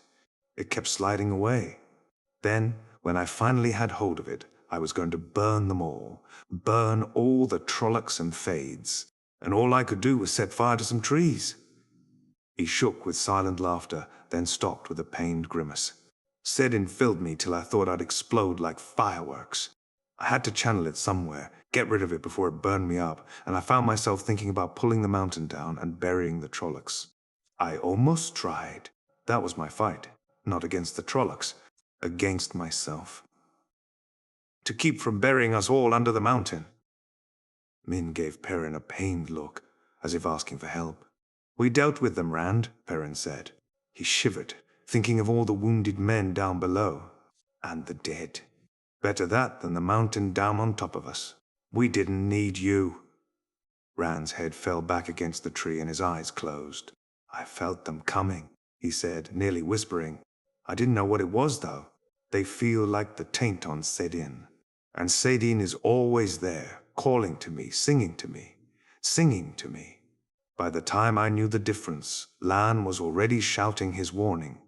It kept sliding away. Then, when I finally had hold of it, I was going to burn them all. Burn all the Trollocs and Fades. And all I could do was set fire to some trees. He shook with silent laughter, then stopped with a pained grimace. Sedin filled me till I thought I'd explode like fireworks. I had to channel it somewhere, get rid of it before it burned me up, and I found myself thinking about pulling the mountain down and burying the Trollocs. I almost tried. That was my fight. Not against the Trollocs. Against myself. To keep from burying us all under the mountain. Min gave Perrin a pained look, as if asking for help. "We dealt with them, Rand," Perrin said. He shivered, thinking of all the wounded men down below. And the dead. Better that than the mountain down on top of us. We didn't need you. Rand's head fell back against the tree and his eyes closed. "I felt them coming," he said, nearly whispering. "I didn't know what it was, though. They feel like the taint on Sedin. And Sedin is always there, calling to me, singing to me, singing to me. By the time I knew the difference, Lan was already shouting his warning.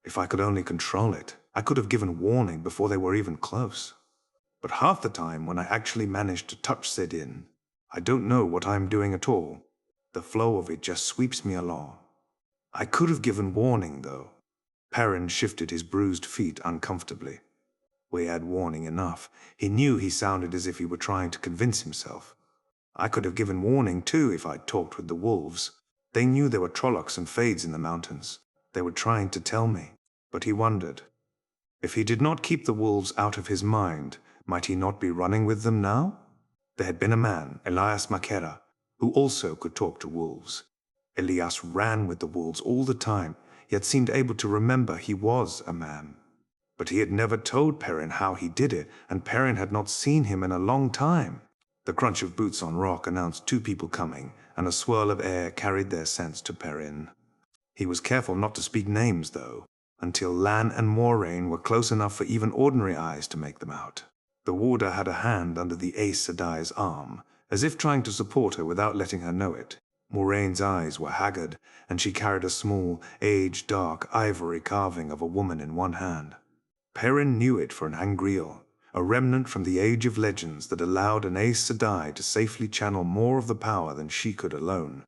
If I could only control it, I could have given warning before they were even close. But half the time, when I actually managed to touch Sedin, I don't know what I'm doing at all. The flow of it just sweeps me along. I could have given warning, though." Perrin shifted his bruised feet uncomfortably. We had warning enough. He knew he sounded as if he were trying to convince himself. "I could have given warning, too, if I'd talked with the wolves. They knew there were Trollocs and Fades in the mountains. They were trying to tell me." But he wondered. If he did not keep the wolves out of his mind, might he not be running with them now? There had been a man, Elias Makera, who also could talk to wolves. Elias ran with the wolves all the time, yet seemed able to remember he was a man. But he had never told Perrin how he did it, and Perrin had not seen him in a long time. The crunch of boots on rock announced two people coming, and a swirl of air carried their scents to Perrin. He was careful not to speak names, though, until Lan and Moiraine were close enough for even ordinary eyes to make them out. The warder had a hand under the Aes Sedai's arm, as if trying to support her without letting her know it. Moraine's eyes were haggard, and she carried a small, age-dark ivory carving of a woman in one hand. Perrin knew it for an angreal, a remnant from the age of legends that allowed an Aes Sedai to safely channel more of the power than she could alone.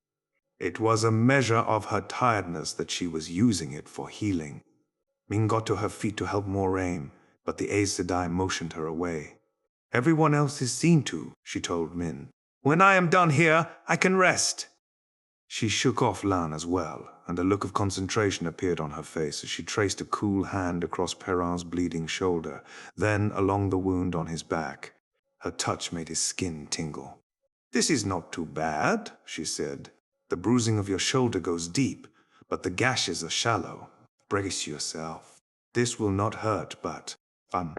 It was a measure of her tiredness that she was using it for healing. Min got to her feet to help Moraine, but the Aes Sedai motioned her away. "Everyone else is seen to," she told Min. "When I am done here, I can rest." She shook off Lan as well, and a look of concentration appeared on her face as she traced a cool hand across Perrin's bleeding shoulder, then along the wound on his back. Her touch made his skin tingle. "This is not too bad," she said. "The bruising of your shoulder goes deep, but the gashes are shallow. Brace yourself. This will not hurt, but fun.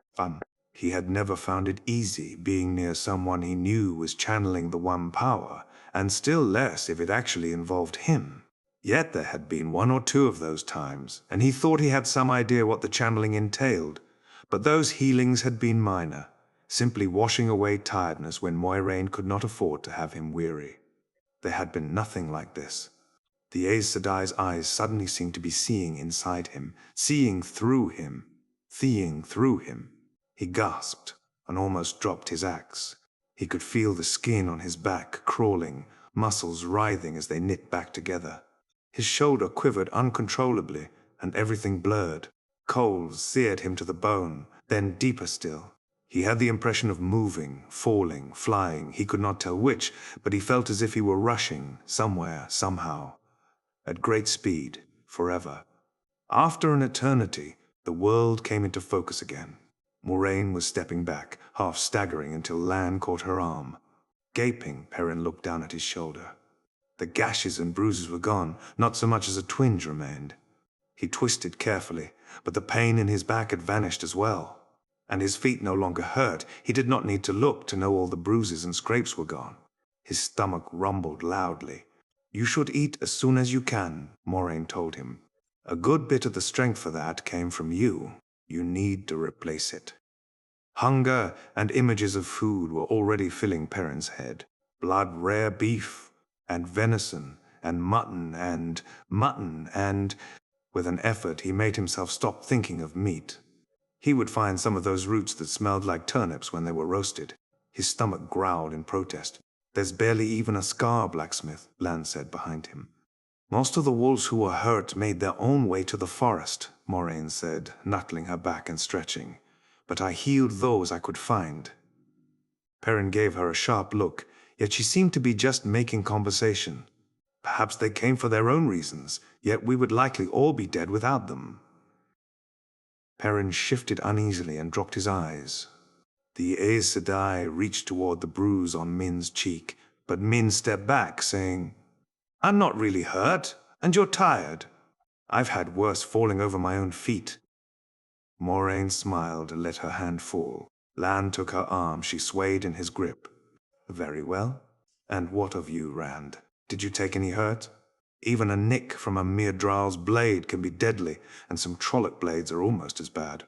He had never found it easy being near someone he knew was channeling the one power, and still less if it actually involved him. Yet there had been one or two of those times, and he thought he had some idea what the channeling entailed. But those healings had been minor, simply washing away tiredness when Moiraine could not afford to have him weary. There had been nothing like this. The Aes Sedai's eyes suddenly seemed to be seeing inside him, seeing through him. He gasped and almost dropped his axe. He could feel the skin on his back crawling, muscles writhing as they knit back together. His shoulder quivered uncontrollably, and everything blurred. Coals seared him to the bone, then deeper still. He had the impression of moving, falling, flying, he could not tell which, but he felt as if he were rushing, somewhere, somehow. At great speed, forever. After an eternity, the world came into focus again. Moraine was stepping back, half staggering until Lan caught her arm. Gaping, Perrin looked down at his shoulder. The gashes and bruises were gone, not so much as a twinge remained. He twisted carefully, but the pain in his back had vanished as well. And his feet no longer hurt. He did not need to look to know all the bruises and scrapes were gone. His stomach rumbled loudly. "You should eat as soon as you can," Moraine told him. "A good bit of the strength for that came from you. You need to replace it." Hunger and images of food were already filling Perrin's head. Blood rare beef, and venison, and mutton, and... With an effort, he made himself stop thinking of meat. He would find some of those roots that smelled like turnips when they were roasted. His stomach growled in protest. "There's barely even a scar, blacksmith," Lan said behind him. "Most of the wolves who were hurt made their own way to the forest," Moraine said, knuckling her back and stretching. "But I healed those I could find." Perrin gave her a sharp look, yet she seemed to be just making conversation. Perhaps they came for their own reasons, yet we would likely all be dead without them. Perrin shifted uneasily and dropped his eyes. The Aes Sedai reached toward the bruise on Min's cheek, but Min stepped back, saying, "I'm not really hurt, and you're tired. I've had worse falling over my own feet." Moraine smiled and let her hand fall. Lan took her arm. She swayed in his grip. "Very well. And what of you, Rand? Did you take any hurt? Even a nick from a mere drow's blade can be deadly, and some trolloc blades are almost as bad."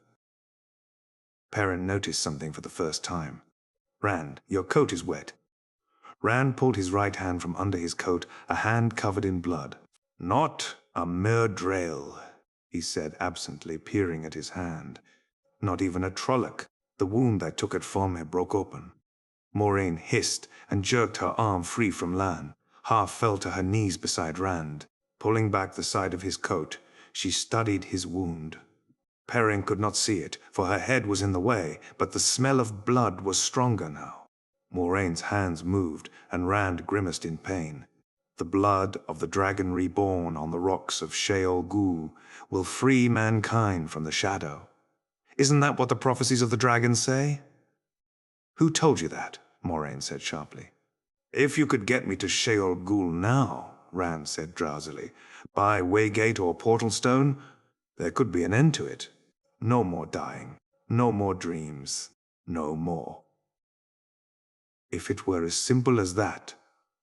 Perrin noticed something for the first time. "Rand, your coat is wet." Rand pulled his right hand from under his coat, a hand covered in blood. "Not a mere drail," he said absently, peering at his hand. "Not even a trolloc. The wound I took at Fomé broke open." Moraine hissed and jerked her arm free from Lan. Half fell to her knees beside Rand. Pulling back the side of his coat, she studied his wound. Perrin could not see it, for her head was in the way, but the smell of blood was stronger now. Moraine's hands moved, and Rand grimaced in pain. "The blood of the Dragon Reborn on the rocks of Sheol Ghul will free mankind from the shadow. Isn't that what the prophecies of the dragons say?" "Who told you that?" Moraine said sharply. "If you could get me to Sheol Ghul now," Rand said drowsily, "by Waygate or Portal Stone, there could be an end to it. No more dying, no more dreams, no more." "If it were as simple as that,"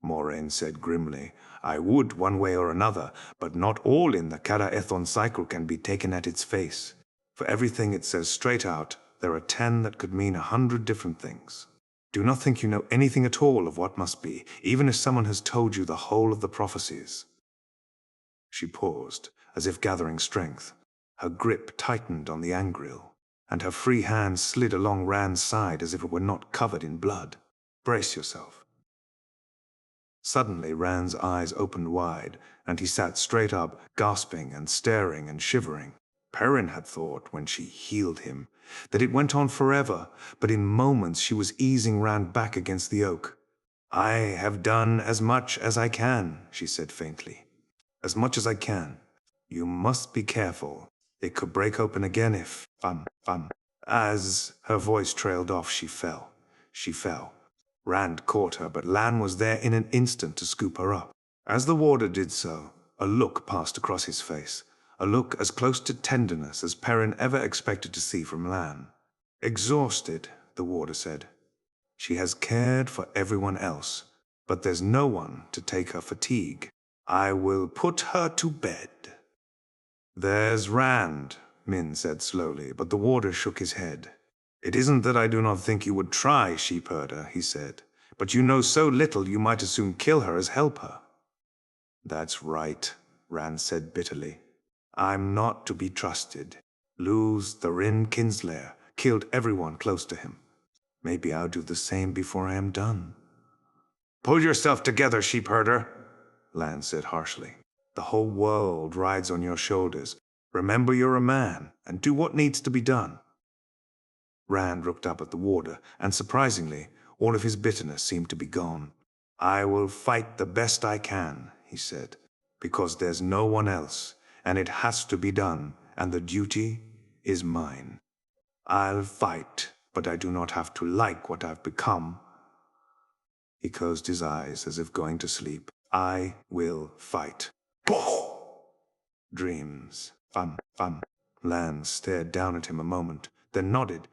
Moraine said grimly, "I would one way or another, but not all in the Karaethon Cycle can be taken at its face. For everything it says straight out, there are 10 that could mean 100 different things. Do not think you know anything at all of what must be, even if someone has told you the whole of the prophecies." She paused, as if gathering strength. Her grip tightened on the angril, and her free hand slid along Rand's side as if it were not covered in blood. "Brace yourself." Suddenly Rand's eyes opened wide, and he sat straight up, gasping and staring and shivering. Perrin had thought, when she healed him, that it went on forever, but in moments she was easing Rand back against the oak. "I have done as much as I can," she said faintly. "As much as I can. You must be careful. It could break open again if, As her voice trailed off, she fell. She fell. Rand caught her, but Lan was there in an instant to scoop her up. As the warder did so, a look passed across his face, a look as close to tenderness as Perrin ever expected to see from Lan. "Exhausted," the warder said. "She has cared for everyone else, but there's no one to take her fatigue. I will put her to bed." "There's Rand," Min said slowly, but the warder shook his head. "It isn't that I do not think you would try, sheepherder," he said, "but you know so little you might as soon kill her as help her." "That's right," Rand said bitterly. "I'm not to be trusted. Lews Therin Kinslayer killed everyone close to him. Maybe I'll do the same before I am done." "Pull yourself together, sheepherder," Lan said harshly. "The whole world rides on your shoulders. Remember you're a man, and do what needs to be done." Rand looked up at the warder, and surprisingly, all of his bitterness seemed to be gone. "I will fight the best I can," he said, "because there's no one else, and it has to be done, and the duty is mine. I'll fight, but I do not have to like what I've become." He closed his eyes as if going to sleep. "I will fight." "Dreams. Lan stared down at him a moment, then nodded.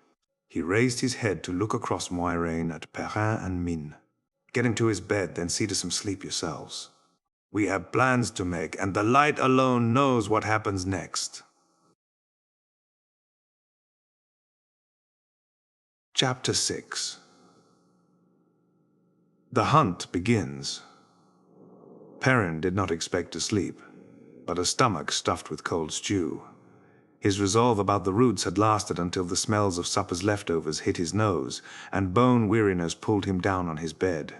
He raised his head to look across Moiraine at Perrin and Min. "Get into his bed, then see to some sleep yourselves. We have plans to make, and the light alone knows what happens next." Chapter 6. The hunt begins. Perrin did not expect to sleep, but a stomach stuffed with cold stew. His resolve about the roots had lasted until the smells of supper's leftovers hit his nose, and bone weariness pulled him down on his bed.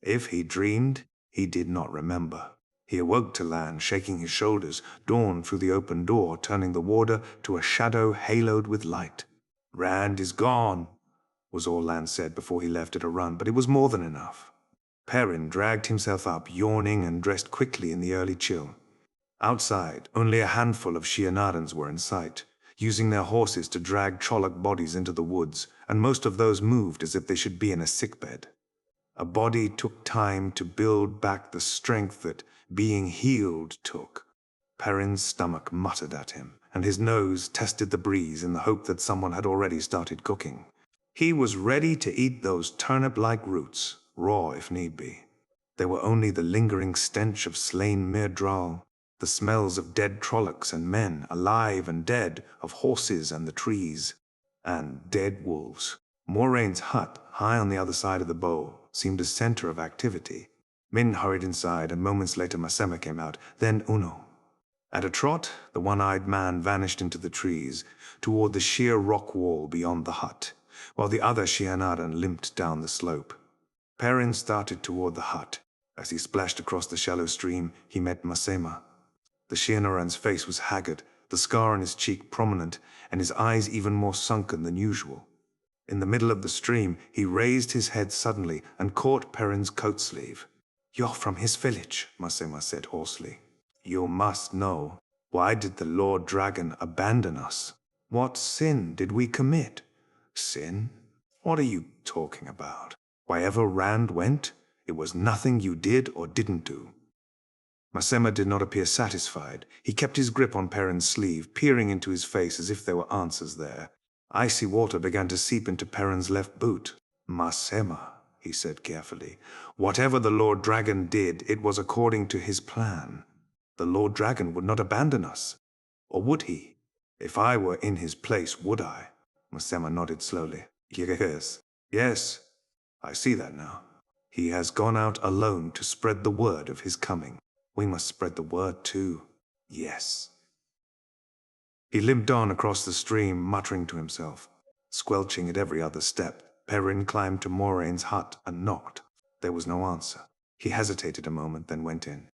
If he dreamed, he did not remember. He awoke to Lan shaking his shoulders, dawn through the open door, turning the warder to a shadow haloed with light. "Rand is gone," was all Lan said before he left at a run, but it was more than enough. Perrin dragged himself up, yawning, and dressed quickly in the early chill. Outside, only a handful of Shianarans were in sight, using their horses to drag Trolloc bodies into the woods, and most of those moved as if they should be in a sickbed. A body took time to build back the strength that being healed took. Perrin's stomach muttered at him, and his nose tested the breeze in the hope that someone had already started cooking. He was ready to eat those turnip-like roots, raw if need be. There were only the lingering stench of slain Myrddraal, the smells of dead Trollocs and men, alive and dead, of horses and the trees, and dead wolves. Moraine's hut, high on the other side of the bowl, seemed a center of activity. Min hurried inside, and moments later Masema came out, then Uno. At a trot, the one-eyed man vanished into the trees, toward the sheer rock wall beyond the hut, while the other Shianaran limped down the slope. Perrin started toward the hut. As he splashed across the shallow stream, he met Masema. The Shianaran's face was haggard, the scar on his cheek prominent, and his eyes even more sunken than usual. In the middle of the stream, he raised his head suddenly and caught Perrin's coat sleeve. "You're from his village," Masema said hoarsely. "You must know. Why did the Lord Dragon abandon us? What sin did we commit?" "Sin? What are you talking about? Wherever Rand went, it was nothing you did or didn't do." Masema did not appear satisfied. He kept his grip on Perrin's sleeve, peering into his face as if there were answers there. Icy water began to seep into Perrin's left boot. "Masema," he said carefully, "whatever the Lord Dragon did, it was according to his plan. The Lord Dragon would not abandon us. Or would he? If I were in his place, would I?" Mosema nodded slowly. Yes. Yes. I see that now. He has gone out alone to spread the word of his coming. We must spread the word too. Yes. He limped on across the stream, muttering to himself. Squelching at every other step, Perrin climbed to Moraine's hut and knocked. There was no answer. He hesitated a moment, then went in.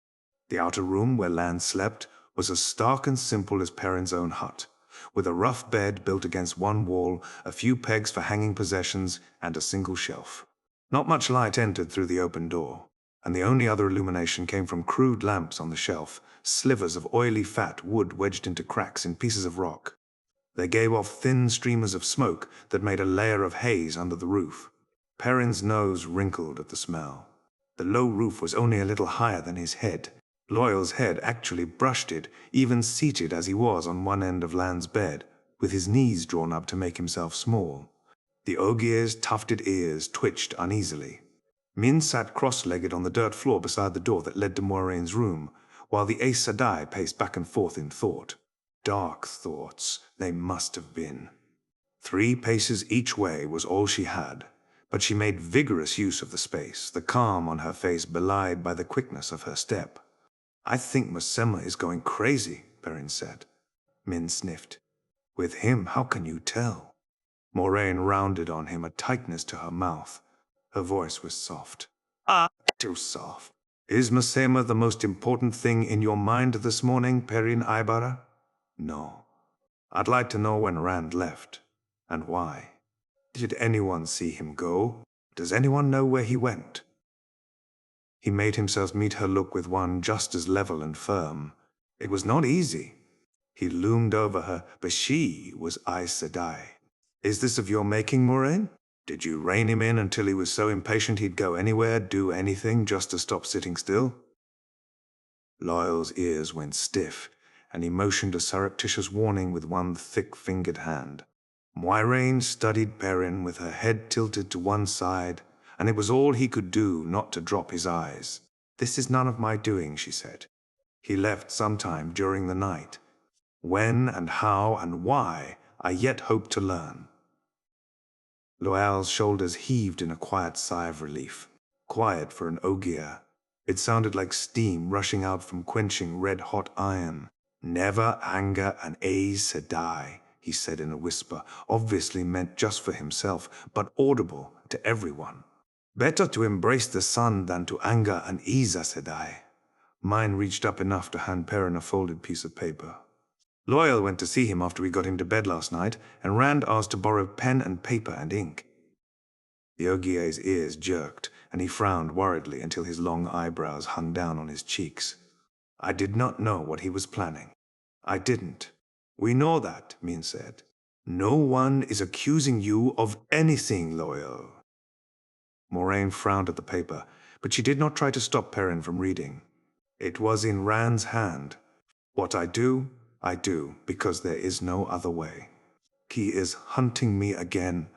The outer room where Lan slept was as stark and simple as Perrin's own hut, with a rough bed built against one wall, a few pegs for hanging possessions, and a single shelf. Not much light entered through the open door, and the only other illumination came from crude lamps on the shelf, slivers of oily fat wood wedged into cracks in pieces of rock. They gave off thin streamers of smoke that made a layer of haze under the roof. Perrin's nose wrinkled at the smell. The low roof was only a little higher than his head. Loyal's head actually brushed it, even seated as he was on one end of Lan's bed, with his knees drawn up to make himself small. The Ogier's tufted ears twitched uneasily. Min sat cross-legged on the dirt floor beside the door that led to Moraine's room, while the Aes Sedai paced back and forth in thought. Dark thoughts they must have been. 3 paces each way was all she had, but she made vigorous use of the space, the calm on her face belied by the quickness of her step. I think Mosema is going crazy, Perrin said. Min sniffed. With him, how can you tell? Moraine rounded on him, a tightness to her mouth. Her voice was soft. Too soft. Is Mosema the most important thing in your mind this morning, Perrin Aybara? No. I'd like to know when Rand left, and why. Did anyone see him go? Does anyone know where he went? He made himself meet her look with one just as level and firm. It was not easy. He loomed over her, but she was Aes Sedai. Is this of your making, Moraine? Did you rein him in until he was so impatient he'd go anywhere, do anything, just to stop sitting still? Loyal's ears went stiff, and he motioned a surreptitious warning with one thick-fingered hand. Moiraine studied Perrin with her head tilted to one side, and it was all he could do not to drop his eyes. This is none of my doing, she said. He left sometime during the night. When and how and why, I yet hope to learn. Loyal's shoulders heaved in a quiet sigh of relief. Quiet for an Ogier. It sounded like steam rushing out from quenching red-hot iron. Never anger an Aes Sedai, he said in a whisper, obviously meant just for himself, but audible to everyone. Better to embrace the sun than to anger an Aes Sedai. Mine reached up enough to hand Perrin a folded piece of paper. Loyal went to see him after we got him to bed last night, and Rand asked to borrow pen and paper and ink. The Ogier's ears jerked, and he frowned worriedly until his long eyebrows hung down on his cheeks. I did not know what he was planning. I didn't. We know that, Min said. No one is accusing you of anything, Loyal. Moraine frowned at the paper, but she did not try to stop Perrin from reading. It was in Rand's hand. What I do because there is no other way. He is hunting me again,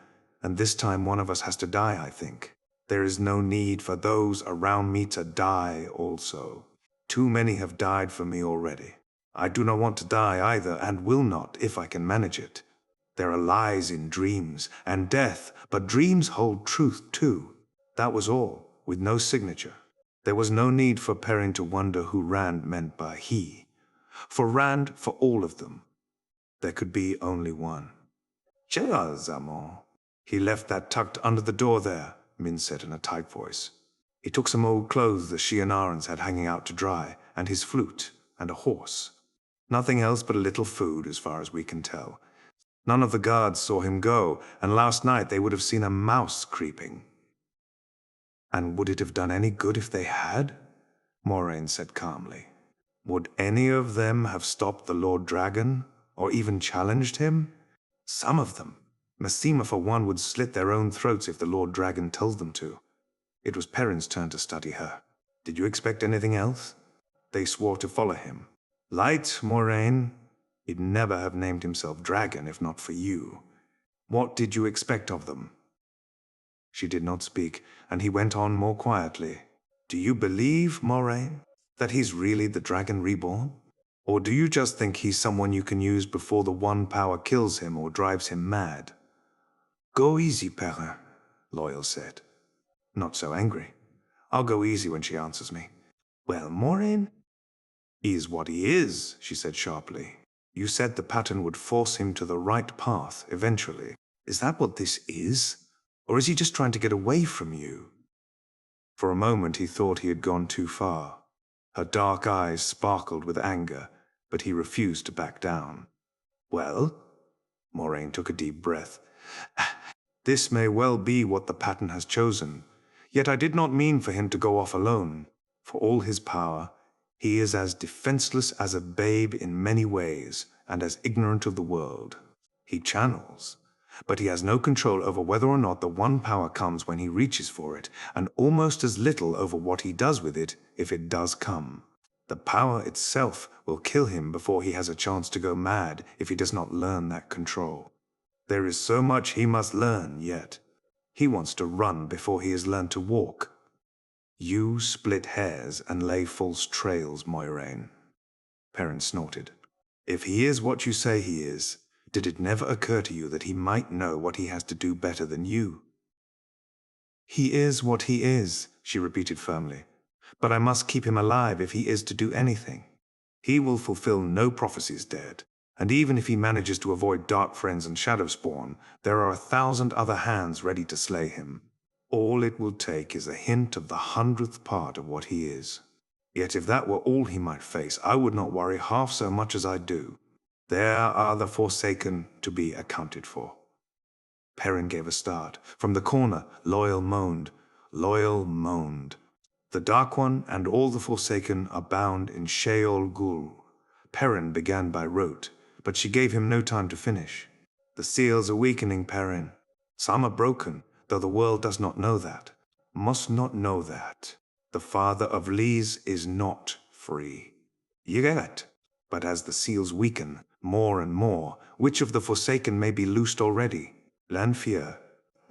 and this time one of us has to die, I think. There is no need for those around me to die also. Too many have died for me already. I do not want to die either, and will not if I can manage it. There are lies in dreams, and death, but dreams hold truth too. That was all, with no signature. There was no need for Perrin to wonder who Rand meant by he. For Rand, for all of them. There could be only one. Zamon. He left that tucked under the door there, Min said in a tight voice. He took some old clothes the Shianarans had hanging out to dry, and his flute, and a horse. Nothing else but a little food, as far as we can tell. None of the guards saw him go, and last night they would have seen a mouse creeping. And would it have done any good if they had? Moraine said calmly. Would any of them have stopped the Lord Dragon, or even challenged him? Some of them. Mosema, for one, would slit their own throats if the Lord Dragon told them to. It was Perrin's turn to study her. Did you expect anything else? They swore to follow him. Light, Moraine. He'd never have named himself Dragon if not for you. What did you expect of them? She did not speak, and he went on more quietly. Do you believe, Moraine, that he's really the Dragon Reborn? Or do you just think he's someone you can use before the One Power kills him or drives him mad? Go easy, Perrin, Loyal said. Not so angry. I'll go easy when she answers me. Well, Moraine? He is what he is, she said sharply. You said the pattern would force him to the right path, eventually. Is that what this is? Or is he just trying to get away from you? For a moment he thought he had gone too far. Her dark eyes sparkled with anger, but he refused to back down. Well? Moraine took a deep breath. This may well be what the pattern has chosen, yet I did not mean for him to go off alone. For all his power, he is as defenseless as a babe in many ways, and as ignorant of the world. He channels, but he has no control over whether or not the one power comes when he reaches for it, and almost as little over what he does with it if it does come. The power itself will kill him before he has a chance to go mad if he does not learn that control. There is so much he must learn yet. He wants to run before he has learned to walk. You split hairs and lay false trails, Moiraine. Perrin snorted. If he is what you say he is, did it never occur to you that he might know what he has to do better than you? He is what he is, she repeated firmly. But I must keep him alive if he is to do anything. He will fulfill no prophecies dead. And even if he manages to avoid dark friends and shadow spawn, there are 1,000 other hands ready to slay him. All it will take is a hint of the 100th part of what he is. Yet if that were all he might face, I would not worry half so much as I do. There are the Forsaken to be accounted for. Perrin gave a start. From the corner, Loyal moaned. Loyal moaned. The Dark One and all the Forsaken are bound in Sheol Ghul. Perrin began by rote, but she gave him no time to finish. The seals are weakening, Perrin. Some are broken, though the world does not know that. Must not know that. The father of Lews is not free. You get it? But as the seals weaken, more and more, which of the Forsaken may be loosed already? Lanfear,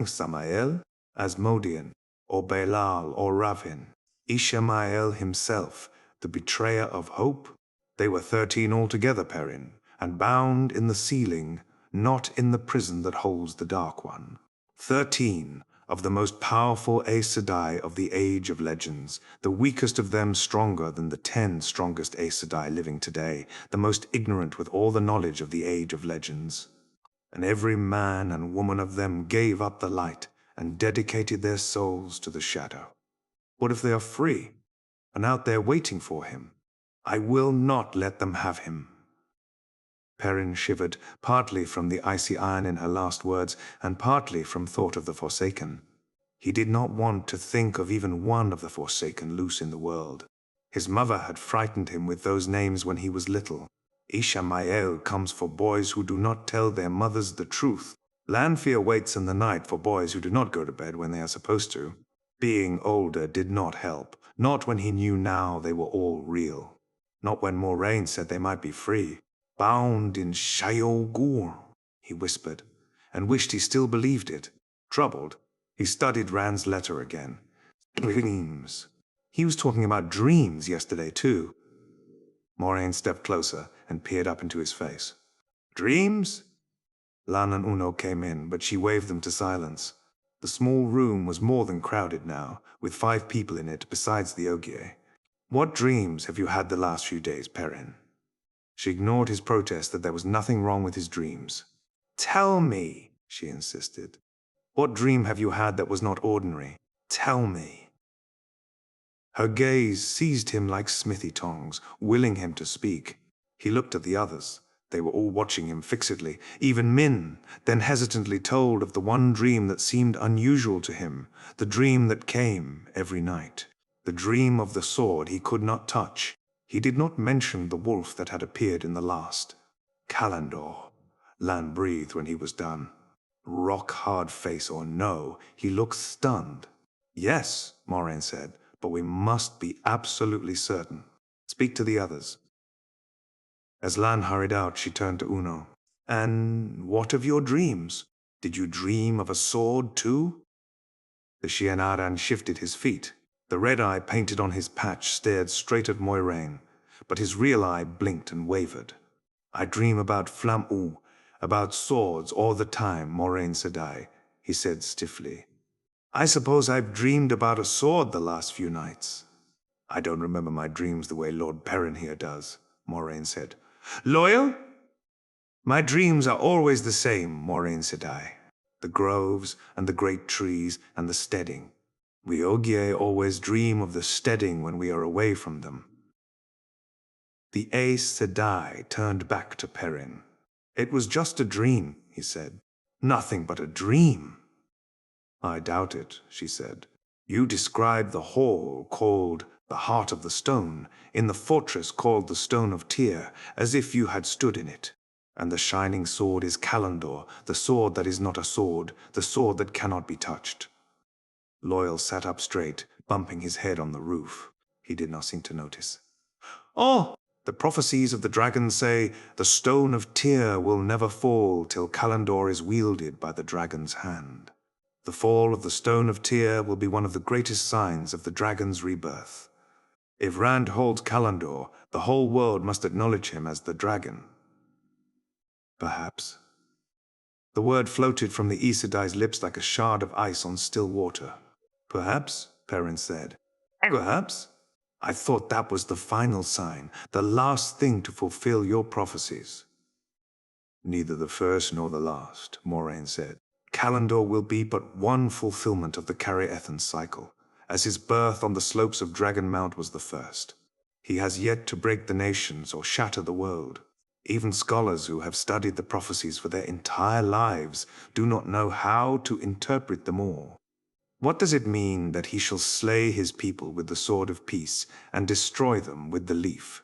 Samael, Asmodean, or Belal or Ravin, Ishamael himself, the betrayer of hope? They were 13 altogether, Perrin, and bound in the ceiling, not in the prison that holds the Dark One. 13 of the most powerful Aes Sedai of the Age of Legends, the weakest of them stronger than the 10 strongest Aes Sedai living today, the most ignorant with all the knowledge of the Age of Legends. And every man and woman of them gave up the light and dedicated their souls to the shadow. What if they are free and out there waiting for him? I will not let them have him. Perrin shivered, partly from the icy iron in her last words, and partly from thought of the Forsaken. He did not want to think of even one of the Forsaken loose in the world. His mother had frightened him with those names when he was little. Ishamael comes for boys who do not tell their mothers the truth. Lanfear waits in the night for boys who do not go to bed when they are supposed to. Being older did not help, not when he knew now they were all real. Not when Moraine said they might be free. Bound in Sheol Ghul, he whispered, and wished he still believed it. Troubled, he studied Rand's letter again. Dreams. He was talking about dreams yesterday, too. Moraine stepped closer and peered up into his face. Dreams? Lan and Uno came in, but she waved them to silence. The small room was more than crowded now, with 5 people in it besides the Ogier. What dreams have you had the last few days, Perrin? She ignored his protest that there was nothing wrong with his dreams. Tell me, she insisted. What dream have you had that was not ordinary? Tell me. Her gaze seized him like smithy tongs, willing him to speak. He looked at the others. They were all watching him fixedly. Even Min, then hesitantly told of the one dream that seemed unusual to him, the dream that came every night. The dream of the sword he could not touch. He did not mention the wolf that had appeared in the last. Callandor. Lan breathed when he was done. Rock-hard face or no, he looked stunned. Yes, Moraine said, but we must be absolutely certain. Speak to the others. As Lan hurried out, she turned to Uno. And what of your dreams? Did you dream of a sword too? The Shianaran shifted his feet. The red eye painted on his patch stared straight at Moiraine, but his real eye blinked and wavered. I dream about Flam-U, about swords all the time, Moraine Sedai. he said stiffly. I suppose I've dreamed about a sword the last few nights. I don't remember my dreams the way Lord Perrin here does, Moraine said. Loyal? My dreams are always the same, Moraine said I. The groves and the great trees and the steading. We Ogier always dream of the steading when we are away from them. The Aes Sedai turned back to Perrin. It was just a dream, he said. Nothing but a dream. I doubt it, she said. You described the hall called the Heart of the Stone, in the fortress called the Stone of Tyr, as if you had stood in it. And the shining sword is Callandor, the sword that is not a sword, the sword that cannot be touched. Loyal sat up straight, bumping his head on the roof. He did not seem to notice. Oh! The prophecies of the dragons say the Stone of Tyr will never fall till Callandor is wielded by the dragon's hand. The fall of the Stone of Tyr will be one of the greatest signs of the dragon's rebirth. If Rand holds Callandor, the whole world must acknowledge him as the dragon. Perhaps. The word floated from the Aes Sedai's lips like a shard of ice on still water. Perhaps, Perrin said. Perhaps. I thought that was the final sign, the last thing to fulfill your prophecies. Neither the first nor the last, Moraine said. Callandor will be but one fulfillment of the Karaethon Cycle, as his birth on the slopes of Dragon Mount was the first. He has yet to break the nations or shatter the world. Even scholars who have studied the prophecies for their entire lives do not know how to interpret them all. What does it mean that he shall slay his people with the sword of peace and destroy them with the leaf?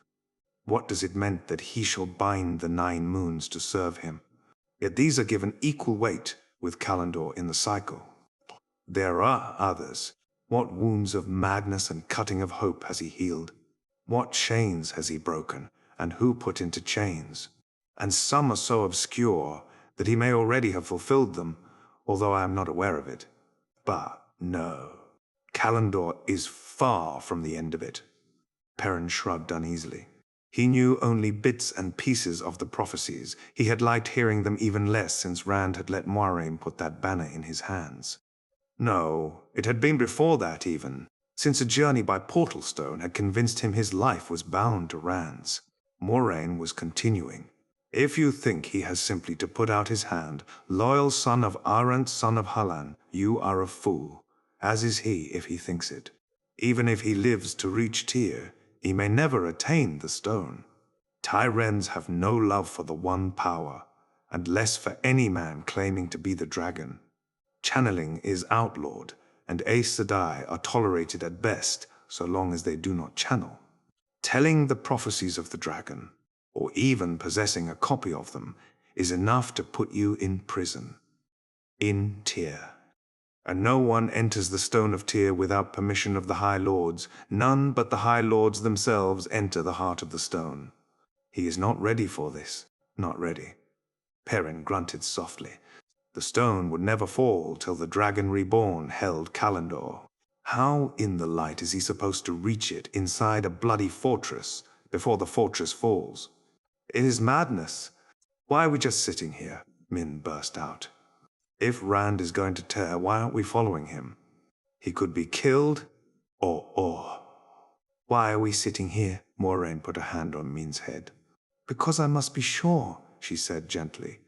What does it mean that he shall bind the 9 moons to serve him? Yet these are given equal weight with Callandor in the cycle. There are others. What wounds of madness and cutting of hope has he healed? What chains has he broken, and who put into chains? And some are so obscure that he may already have fulfilled them, although I am not aware of it. But no, Callandor is far from the end of it. Perrin shrugged uneasily. He knew only bits and pieces of the prophecies. He had liked hearing them even less since Rand had let Moiraine put that banner in his hands. No, it had been before that even, since a journey by portal stone had convinced him his life was bound to Rand's. Moraine was continuing. If you think he has simply to put out his hand, loyal son of Arent, son of Hallan, you are a fool, as is he if he thinks it. Even if he lives to reach Tyr, he may never attain the stone. Tyrens have no love for the one power, and less for any man claiming to be the dragon. Channeling is outlawed, and Aes Sedai are tolerated at best so long as they do not channel. Telling the prophecies of the dragon, or even possessing a copy of them, is enough to put you in prison. In Tyr. And no one enters the Stone of Tyr without permission of the High Lords. None but the High Lords themselves enter the heart of the stone. He is not ready for this. Not ready. Perrin grunted softly. The stone would never fall till the Dragon Reborn held Callandor. How in the light is he supposed to reach it inside a bloody fortress before the fortress falls? It is madness. Why are we just sitting here? Min burst out. If Rand is going to tear, why aren't we following him? He could be killed, or. Why are we sitting here? Moraine put a hand on Min's head. Because I must be sure, she said gently.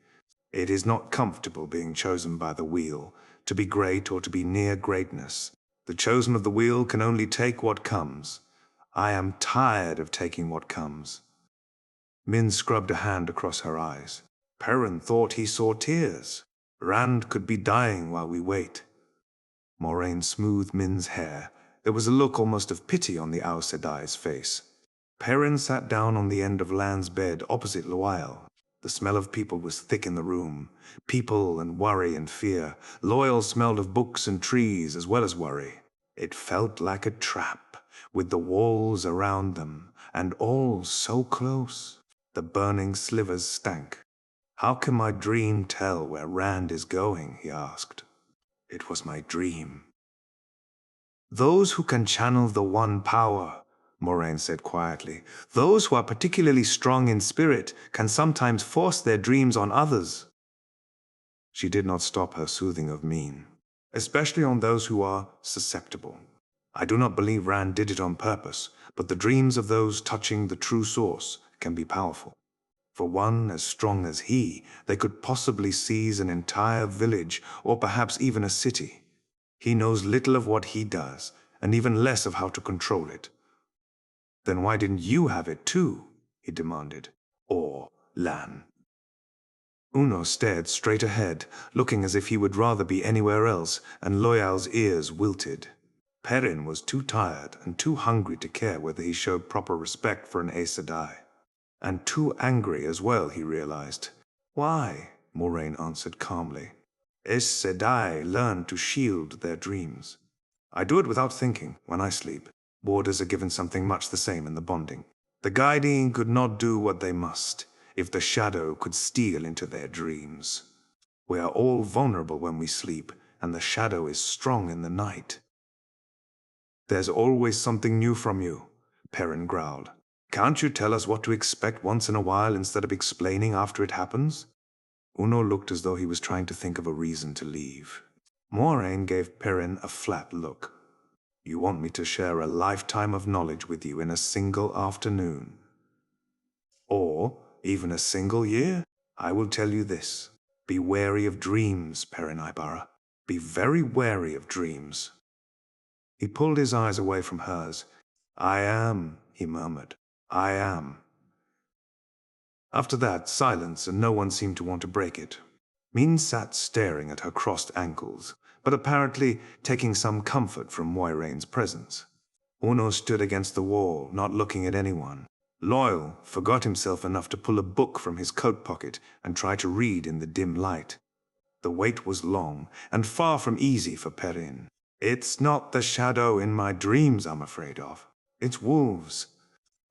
It is not comfortable being chosen by the wheel, to be great or to be near greatness. The chosen of the wheel can only take what comes. I am tired of taking what comes. Min scrubbed a hand across her eyes. Perrin thought he saw tears. Rand could be dying while we wait. Moraine smoothed Min's hair. There was a look almost of pity on the Aes Sedai's face. Perrin sat down on the end of Lan's bed opposite Loyal. The smell of people was thick in the room. People and worry and fear. Loyal smelled of books and trees as well as worry. It felt like a trap, with the walls around them, and all so close. The burning slivers stank. How can my dream tell where Rand is going? He asked. It was my dream. Those who can channel the one power, Moraine said quietly, those who are particularly strong in spirit can sometimes force their dreams on others. She did not stop her soothing of mien. Especially on those who are susceptible. I do not believe Rand did it on purpose, but the dreams of those touching the true source can be powerful. For one as strong as he, they could possibly seize an entire village or perhaps even a city. He knows little of what he does, and even less of how to control it. Then why didn't you have it too? He demanded. Or Lan. Uno stared straight ahead, looking as if he would rather be anywhere else, and Loyal's ears wilted. Perrin was too tired and too hungry to care whether he showed proper respect for an Aes Sedai. And too angry as well, he realized. Why? Moraine answered calmly. Aes Sedai learn to shield their dreams. I do it without thinking, when I sleep. Warders are given something much the same in the bonding. The guiding could not do what they must, if the shadow could steal into their dreams. We are all vulnerable when we sleep, and the shadow is strong in the night. There's always something new from you, Perrin growled. Can't you tell us what to expect once in a while instead of explaining after it happens? Uno looked as though he was trying to think of a reason to leave. Moraine gave Perrin a flat look. You want me to share a lifetime of knowledge with you in a single afternoon? Or even a single year? I will tell you this. Be wary of dreams, Perrin Ibarra. Be very wary of dreams. He pulled his eyes away from hers. I am, he murmured. I am. After that, silence, and no one seemed to want to break it. Min sat staring at her crossed ankles, but apparently taking some comfort from Moiraine's presence. Uno stood against the wall, not looking at anyone. Loyal forgot himself enough to pull a book from his coat pocket and try to read in the dim light. The wait was long, and far from easy for Perrin. It's not the shadow in my dreams I'm afraid of. It's wolves.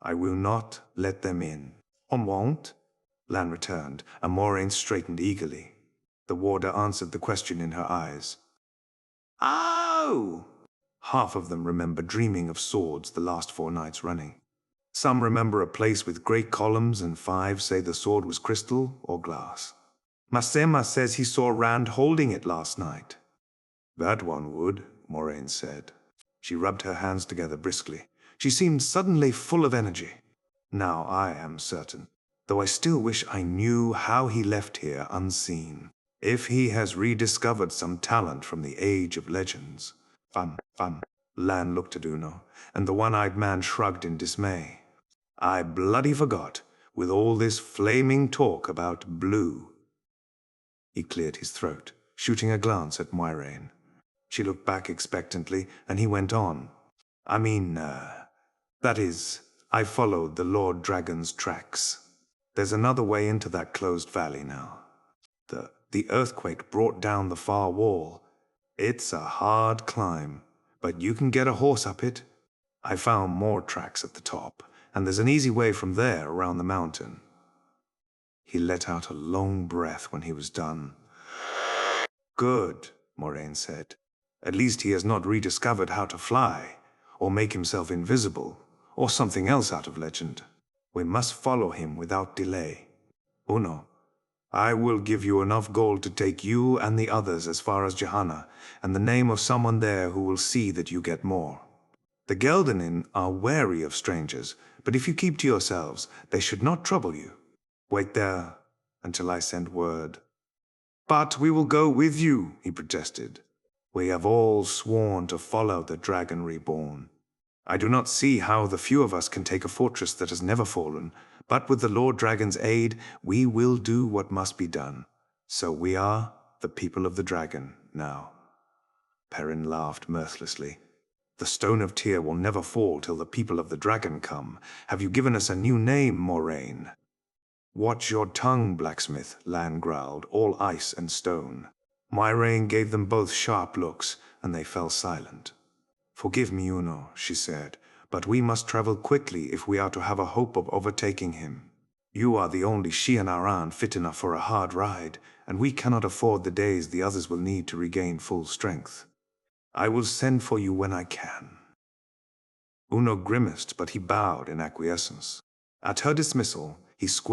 I will not let them in. Won't? Lan returned, and Moraine straightened eagerly. The warder answered the question in her eyes. Oh! Half of them remember dreaming of swords the last 4 nights running. Some remember a place with great columns, and 5 say the sword was crystal or glass. Masema says he saw Rand holding it last night. That one would, Moraine said. She rubbed her hands together briskly. She seemed suddenly full of energy. Now I am certain, though I still wish I knew how he left here unseen. If he has rediscovered some talent from the Age of Legends. Lan looked at Uno, and the one-eyed man shrugged in dismay. I bloody forgot, with all this flaming talk about blue. He cleared his throat, shooting a glance at Moiraine. She looked back expectantly, and he went on. That is, I followed the Lord Dragon's tracks. There's another way into that closed valley now. The earthquake brought down the far wall. It's a hard climb, but you can get a horse up it. I found more tracks at the top, and there's an easy way from there around the mountain. He let out a long breath when he was done. Good, Moraine said. At least he has not rediscovered how to fly, or make himself invisible, or something else out of legend. We must follow him without delay. Uno, I will give you enough gold to take you and the others as far as Johanna, and the name of someone there who will see that you get more. The Geldenin are wary of strangers, but if you keep to yourselves, they should not trouble you. Wait there until I send word. But we will go with you, he protested. We have all sworn to follow the Dragon Reborn. I do not see how the few of us can take a fortress that has never fallen, but with the Lord Dragon's aid, we will do what must be done. So we are the people of the dragon now. Perrin laughed mirthlessly. The Stone of Tyr will never fall till the people of the dragon come. Have you given us a new name, Moraine? Watch your tongue, blacksmith, Lan growled, all ice and stone. Moiraine gave them both sharp looks, and they fell silent. Forgive me, Uno, she said, but we must travel quickly if we are to have a hope of overtaking him. You are the only Shi'an fit enough for a hard ride, and we cannot afford the days the others will need to regain full strength. I will send for you when I can. Uno grimaced, but he bowed in acquiescence. At her dismissal, he squared